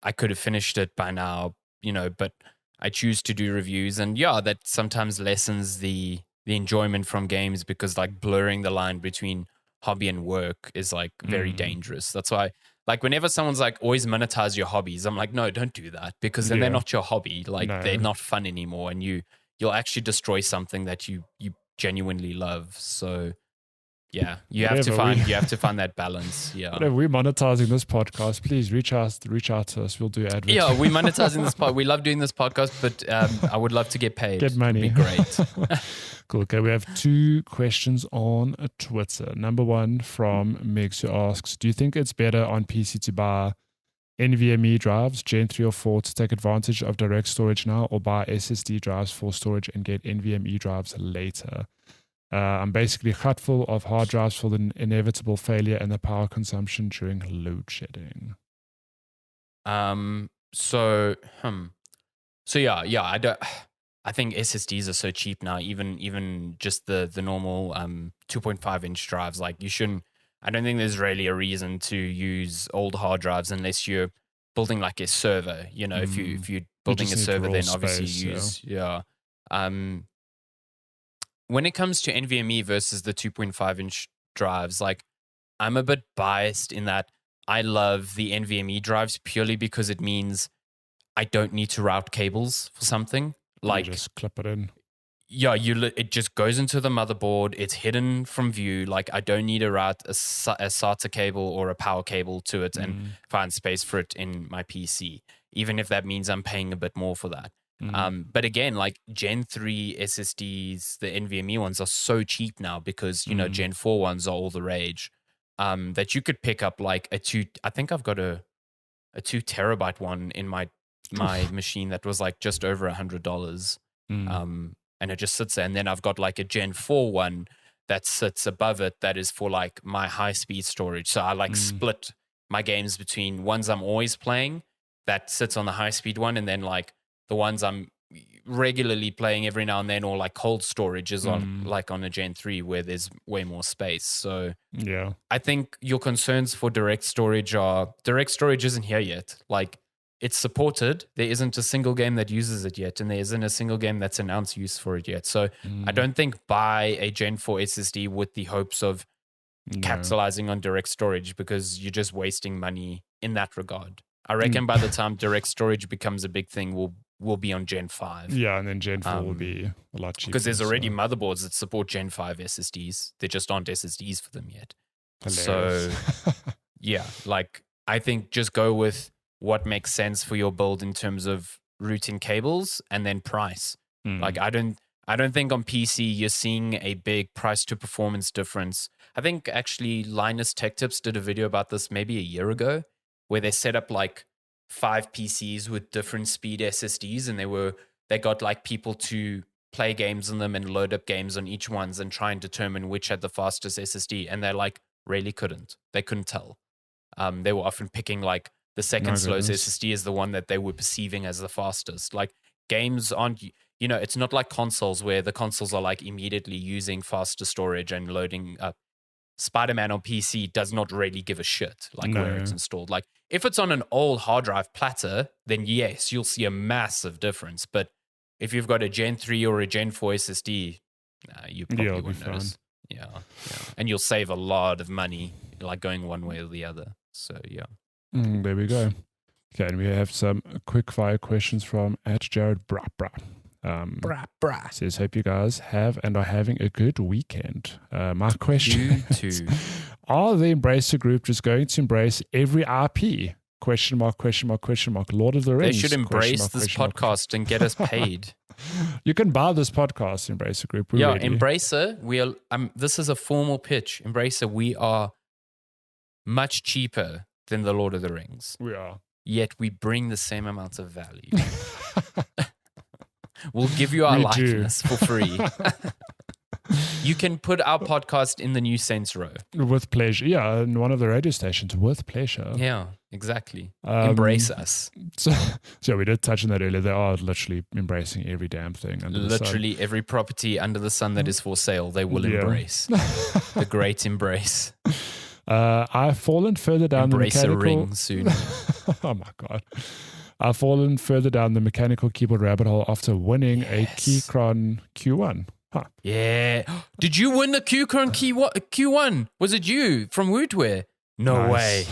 I could have finished it by now, you know, but I choose to do reviews, and that sometimes lessens the enjoyment from games because like blurring the line between hobby and work is like very dangerous. That's why, like, whenever someone's like, always monetize your hobbies, I'm like, no, don't do that, because then they're not your hobby. Like, they're not fun anymore, and you'll actually destroy something that you genuinely love. So, yeah, you have to find that balance. Yeah, whatever, we're monetizing this podcast. Please reach out to us. We'll do adverts. Yeah, we're monetizing this pod. We love doing this podcast, but I would love to get paid. Get money. It'd be great. Cool. Okay, we have 2 questions on Twitter. Number 1 from Megs, who asks, do you think it's better on PC to buy NVMe drives, Gen 3 or 4, to take advantage of direct storage now, or buy SSD drives for storage and get NVMe drives later? I'm basically cut full of hard drives for the inevitable failure and the power consumption during load shedding. So I think SSDs are so cheap now, even just the normal 2.5 inch drives. Like I don't think there's really a reason to use old hard drives unless you're building like a server. You know, if you're building a server, then obviously use when it comes to NVMe versus the 2.5 inch drives, like I'm a bit biased in that I love the NVMe drives purely because it means I don't need to route cables for something. Like, you just clip it in. Yeah, it just goes into the motherboard. It's hidden from view. Like, I don't need to route a SATA cable or a power cable to it and find space for it in my PC, even if that means I'm paying a bit more for that. But again, like Gen 3 SSDs, the NVMe ones are so cheap now because, Gen 4 ones are all the rage, that you could pick up like I think I've got a 2 terabyte one in my machine that was like just over $100. And it just sits there. And then I've got like a Gen 4 one that sits above it that is for like my high speed storage. So I like split my games between ones I'm always playing that sits on the high speed one, and then like the ones I'm regularly playing every now and then, or like cold storage is on like on a Gen 3 where there's way more space. So yeah, I think your concerns for direct storage isn't here yet. Like, it's supported. There isn't a single game that uses it yet, and there isn't a single game that's announced use for it yet. So I don't think buy a Gen 4 SSD with the hopes of capitalizing on direct storage, because you're just wasting money in that regard. I reckon by the time direct storage becomes a big thing, we'll be on Gen 5. Yeah, and then Gen 4 will be a lot cheaper. Because there's already motherboards that support Gen 5 SSDs. There just aren't SSDs for them yet. Hilarious. So, yeah, like, I think just go with what makes sense for your build in terms of routing cables and then price. Like, I don't think on PC you're seeing a big price to performance difference. I think actually Linus Tech Tips did a video about this maybe a year ago, where they set up like 5 PCs with different speed SSDs, and they got like people to play games on them and load up games on each ones and try and determine which had the fastest SSD. And they like really couldn't. They couldn't tell. They were often picking like the second slowest SSD is the one that they were perceiving as the fastest. Like, games aren't, it's not like consoles where the consoles are like immediately using faster storage and loading up. Spider-Man on PC does not really give a shit where it's installed. Like, if it's on an old hard drive platter, then yes, you'll see a massive difference. But if you've got a Gen 3 or a Gen 4 SSD, you probably won't notice. Yeah. And you'll save a lot of money, like going one way or the other. So, yeah. There we go. Okay, and we have some quick fire questions from @JaredBra. Says, hope you guys have and are having a good weekend. My question is, are the Embracer Group just going to embrace every IP? Question mark, question mark, question mark. Lord of the Rings. They should embrace this podcast and get us paid. You can buy this podcast, Embracer Group. We're ready. Embracer, this is a formal pitch. Embracer, we are much cheaper than the Lord of the Rings. We are. Yet we bring the same amount of value. We'll give you our likeness for free. You can put our podcast in the new Saints Row. With pleasure. Yeah, in one of the radio stations. With pleasure. Yeah, exactly. Embrace us. So we did touch on that earlier. They are literally embracing every damn thing. Literally every property under the sun that is for sale, they will embrace. The great embrace. I've fallen further down embrace the mechanical... a ring soon. Oh my God. I've fallen further down the mechanical keyboard rabbit hole after winning a Keychron Q1. Huh. Yeah. Did you win the Keychron Q1? Was it you from Wootware? No way.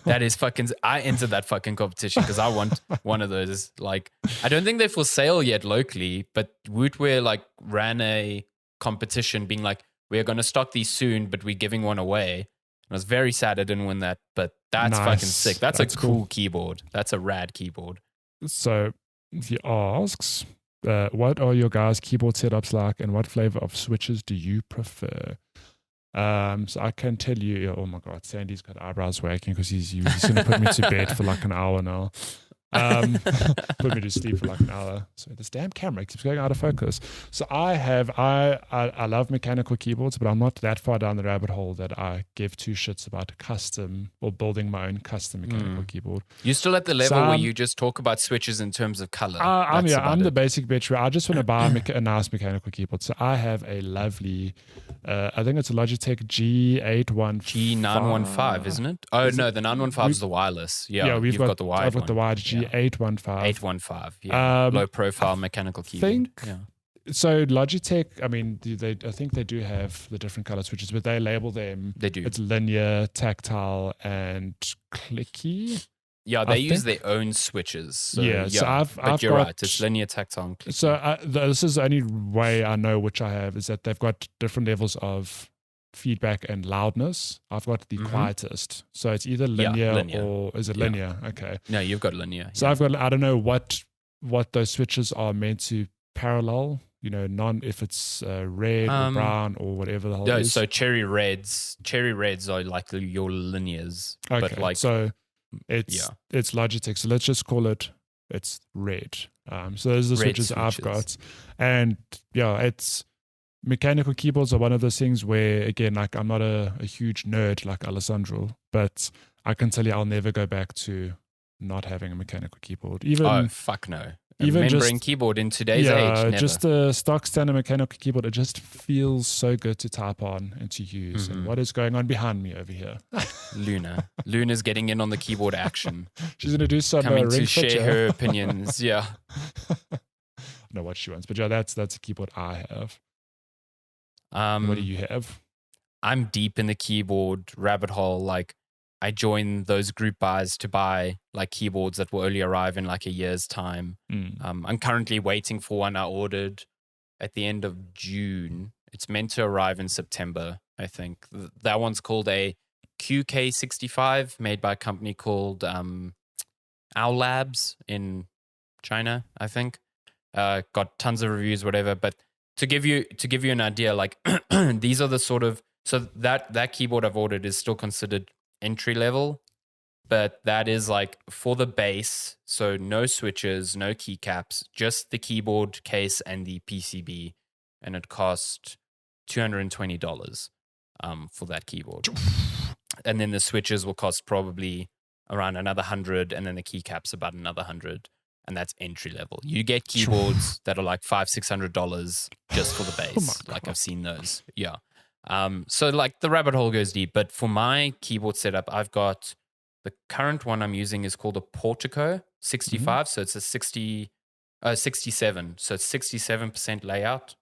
That is fucking... I entered that fucking competition because I want one of those. Like, I don't think they're for sale yet locally, but Wootware like ran a competition being like, we're going to stock these soon, but we're giving one away. I was very sad I didn't win that, but that's fucking sick. That's a cool keyboard. That's a rad keyboard. So he asks, what are your guys' keyboard setups like, and what flavor of switches do you prefer? So I can tell you, oh my God, Sandy's got eyebrows wagging because he's going to put me to bed for like an hour now. Put me to sleep for like an hour. So this damn camera keeps going out of focus. So I love mechanical keyboards, but I'm not that far down the rabbit hole that I give two shits about custom or building my own custom mechanical keyboard. You're still at the level where you just talk about switches in terms of color. I'm the basic bitch where I just want to buy a nice mechanical keyboard. So I have a lovely, I think it's a Logitech G915, isn't it? Oh no, the 915 is the wireless. Yeah, we've got the wired. I've got the wired G815. 815, yeah. Low profile mechanical keyboard. So Logitech, I mean, I think they do have the different color switches, but they label them. They do. It's linear, tactile, and clicky. Yeah, they use their own switches. So, so I've you're right. It's linear, tactile, and clicky. So this is the only way I know which I have is that they've got different levels of feedback and loudness. I've got the quietest. So it's either linear or is it linear? Okay. No, you've got linear. So I've got, I don't know what what those switches are meant to parallel. If it's red or brown or whatever the hell it is. So cherry reds are like your linears. Okay, but like, so it's Logitech. So let's just call it's red. So those are the switches I've got. And it's mechanical keyboards are one of those things where, again, like I'm not a huge nerd like Alessandro, but I can tell you I'll never go back to not having a mechanical keyboard. Oh, fuck no. Even membrane keyboard in today's age, never. Just a stock standard mechanical keyboard, it just feels so good to type on and to use. And what is going on behind me over here? Luna's getting in on the keyboard action. She's going to do some coming to share her opinions. Yeah. I don't know what she wants, but that's a keyboard I have. What do you have? I'm deep in the keyboard rabbit hole. Like, I joined those group buys to buy like keyboards that will only arrive in like a year's time. I'm currently waiting for one I ordered at the end of June. It's meant to arrive in September, I think. That one's called a QK65, made by a company called Owl Labs in China, I think. Got tons of reviews, whatever. But to give you an idea, like these are the sort of, so that keyboard I've ordered is still considered entry level, but that is like for the base, so no switches, no keycaps, just the keyboard case and the PCB, and it cost $220 for that keyboard. And then the switches will cost probably around another $100, and then the keycaps about another $100, and that's entry level. You get keyboards that are like $500-$600 just for the base. Like I've seen those, yeah. So like the rabbit hole goes deep, but for my keyboard setup, I've got the current one I'm using is called a Portico 65. So it's a 67. So it's 67% layout.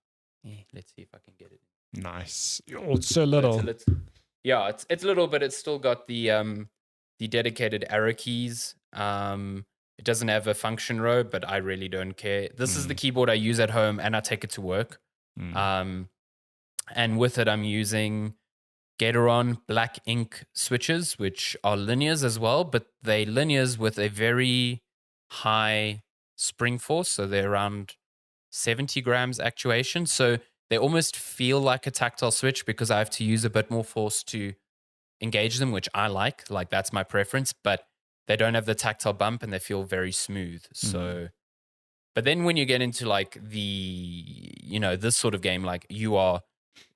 Let's see if I can get it. Nice. Oh, it's so little. It's little, but it's still got the dedicated arrow keys. It doesn't have a function row, but I really don't care. This is the keyboard I use at home and I take it to work. And with it, I'm using Gateron black ink switches, which are linears as well, but they linears with a very high spring force. So they're around 70 grams actuation. So they almost feel like a tactile switch because I have to use a bit more force to engage them, which I like. Like that's my preference, but they don't have the tactile bump and they feel very smooth. So, but then when you get into like this sort of game, like you are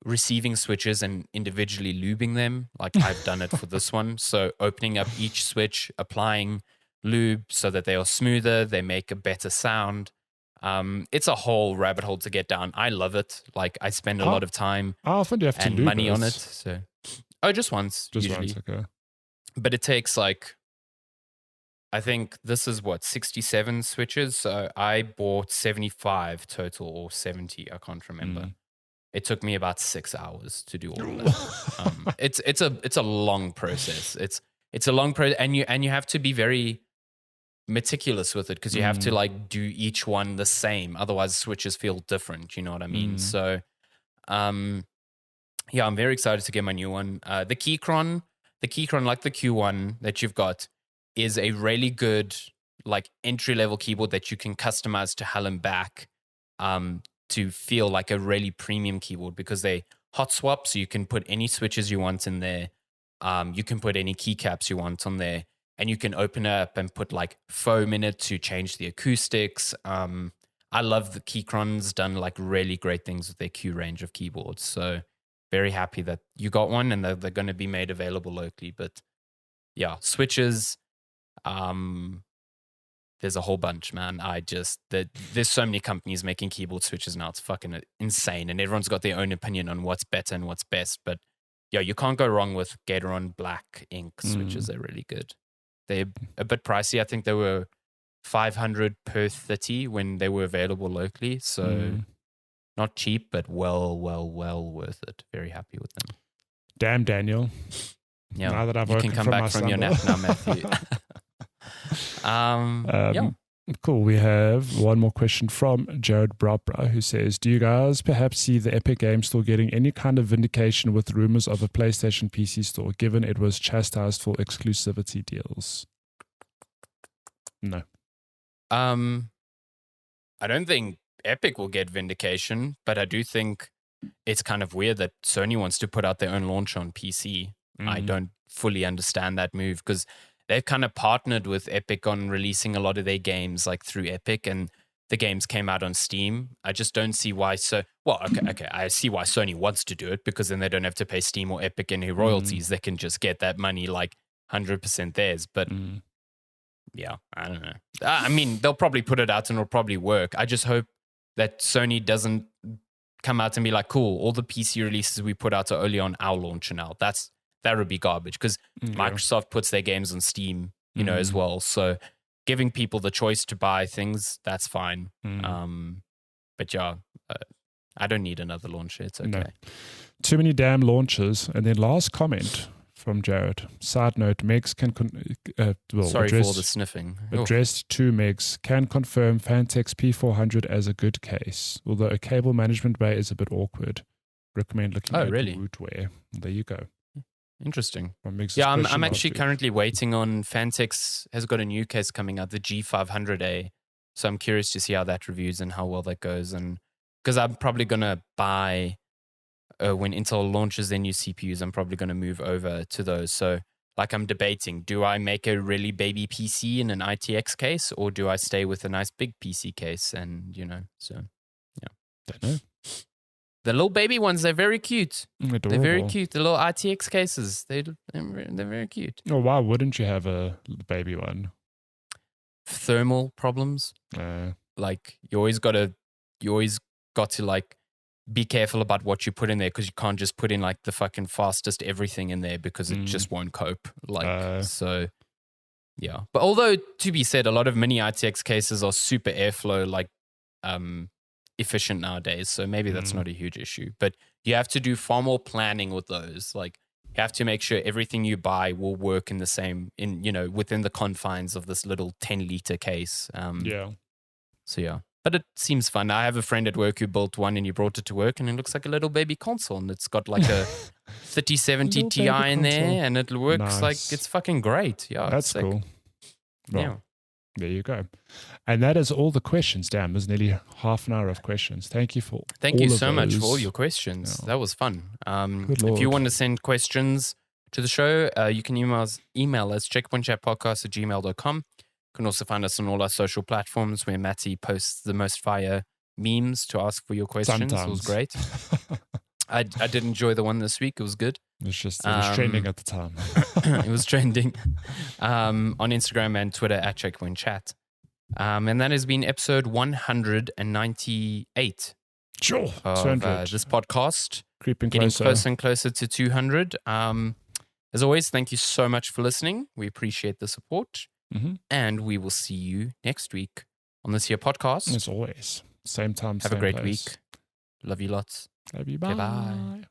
receiving switches and individually lubing them, like I've done it for this one. So opening up each switch, applying lube so that they are smoother, they make a better sound. It's a whole rabbit hole to get down. I love it. Like I spend a lot of time and money on it. So, just once. Just usually. once, okay. But it takes like, I think this is 67 switches. So I bought 75 total or 70. I can't remember. It took me about 6 hours to do all of that. It's a long process. It's a long process, and you have to be very meticulous with it because you have to like do each one the same. Otherwise, switches feel different. You know what I mean? So, I'm very excited to get my new one. The Keychron, like the Q1 that you've got, is a really good like entry level keyboard that you can customize to hell and back. To feel like a really premium keyboard because they hot swap, so you can put any switches you want in there. You can put any keycaps you want on there, and you can open it up and put like foam in it to change the acoustics. I love the Keychron's done like really great things with their Q range of keyboards. So very happy that you got one and they're going to be made available locally. But yeah, switches. There's a whole bunch, man. There's so many companies making keyboard switches now. It's fucking insane. And everyone's got their own opinion on what's better and what's best. But yeah, you can't go wrong with Gateron black ink switches. They're really good. They're a bit pricey. I think they were $500 per 30 when they were available locally. So not cheap, but well worth it. Very happy with them. Damn, Daniel. Yeah, now that I've you can come back from your nap now, Matthew. Cool. We have one more question from Jared Brabra, who says, do you guys perhaps see the Epic Game Store getting any kind of vindication with rumors of a PlayStation PC store, given it was chastised for exclusivity deals? No. I don't think Epic will get vindication, but I do think it's kind of weird that Sony wants to put out their own launch on PC. I don't fully understand that move because they've kind of partnered with Epic on releasing a lot of their games like through Epic, and the games came out on Steam. I just don't see why. Okay. I see why Sony wants to do it because then they don't have to pay Steam or Epic any royalties. They can just get that money like 100% theirs. But yeah, I don't know. I mean, they'll probably put it out and it'll probably work. I just hope that Sony doesn't come out and be like, cool, all the PC releases we put out are only on our launcher now. That would be garbage because Microsoft puts their games on Steam, as well. So giving people the choice to buy things, that's fine. But yeah, I don't need another launcher. It's okay. No. Too many damn launchers. And then last comment from Jared. Side note, Megs can... Sorry for all the sniffing. Addressed to Megs, can confirm Fantex P400 as a good case, although a cable management bay is a bit awkward. Recommend looking at rootware. There you go. Interesting. Yeah, I'm actually currently waiting on Fantex has got a new case coming out, the G500A. So I'm curious to see how that reviews and how well that goes. And because I'm probably going to buy, when Intel launches their new CPUs, I'm probably going to move over to those. So like I'm debating, do I make a really baby PC in an ITX case or do I stay with a nice big PC case? And, so, yeah. Don't know. The little baby ones, they're very cute. Adorable. They're very cute. The little RTX cases, they're very cute. Oh, why wouldn't you have a baby one? Thermal problems. Like you always got to like be careful about what you put in there because you can't just put in like the fucking fastest everything in there because it just won't cope. So yeah. But although to be said, a lot of mini RTX cases are super airflow like efficient nowadays, so maybe that's not a huge issue, but you have to do far more planning with those. Like you have to make sure everything you buy will work in the same within the confines of this little 10-liter case. So yeah, but it seems fun. I have a friend at work who built one and he brought it to work and it looks like a little baby console and it's got like a 3070 Ti in there and it works like it's fucking great. Yeah, that's cool. Well, yeah. There you go. And that is all the questions. Damn, there's nearly half an hour of questions. Thank you so much for all your questions. Yeah. That was fun. If you want to send questions to the show, you can email us checkpointchatpodcast@gmail.com. You can also find us on all our social platforms where Matty posts the most fire memes to ask for your questions. Sometimes. It was great. I did enjoy the one this week. It was good. It was trending at the time. It was trending on Instagram and Twitter at checkpointchat. And that has been episode 198. Sure. Of this podcast. Getting closer and closer to 200. As always, thank you so much for listening. We appreciate the support. And we will see you next week on this here podcast. As always. Same time, Have a great week. Love you lots. Love you. Bye. Okay, bye.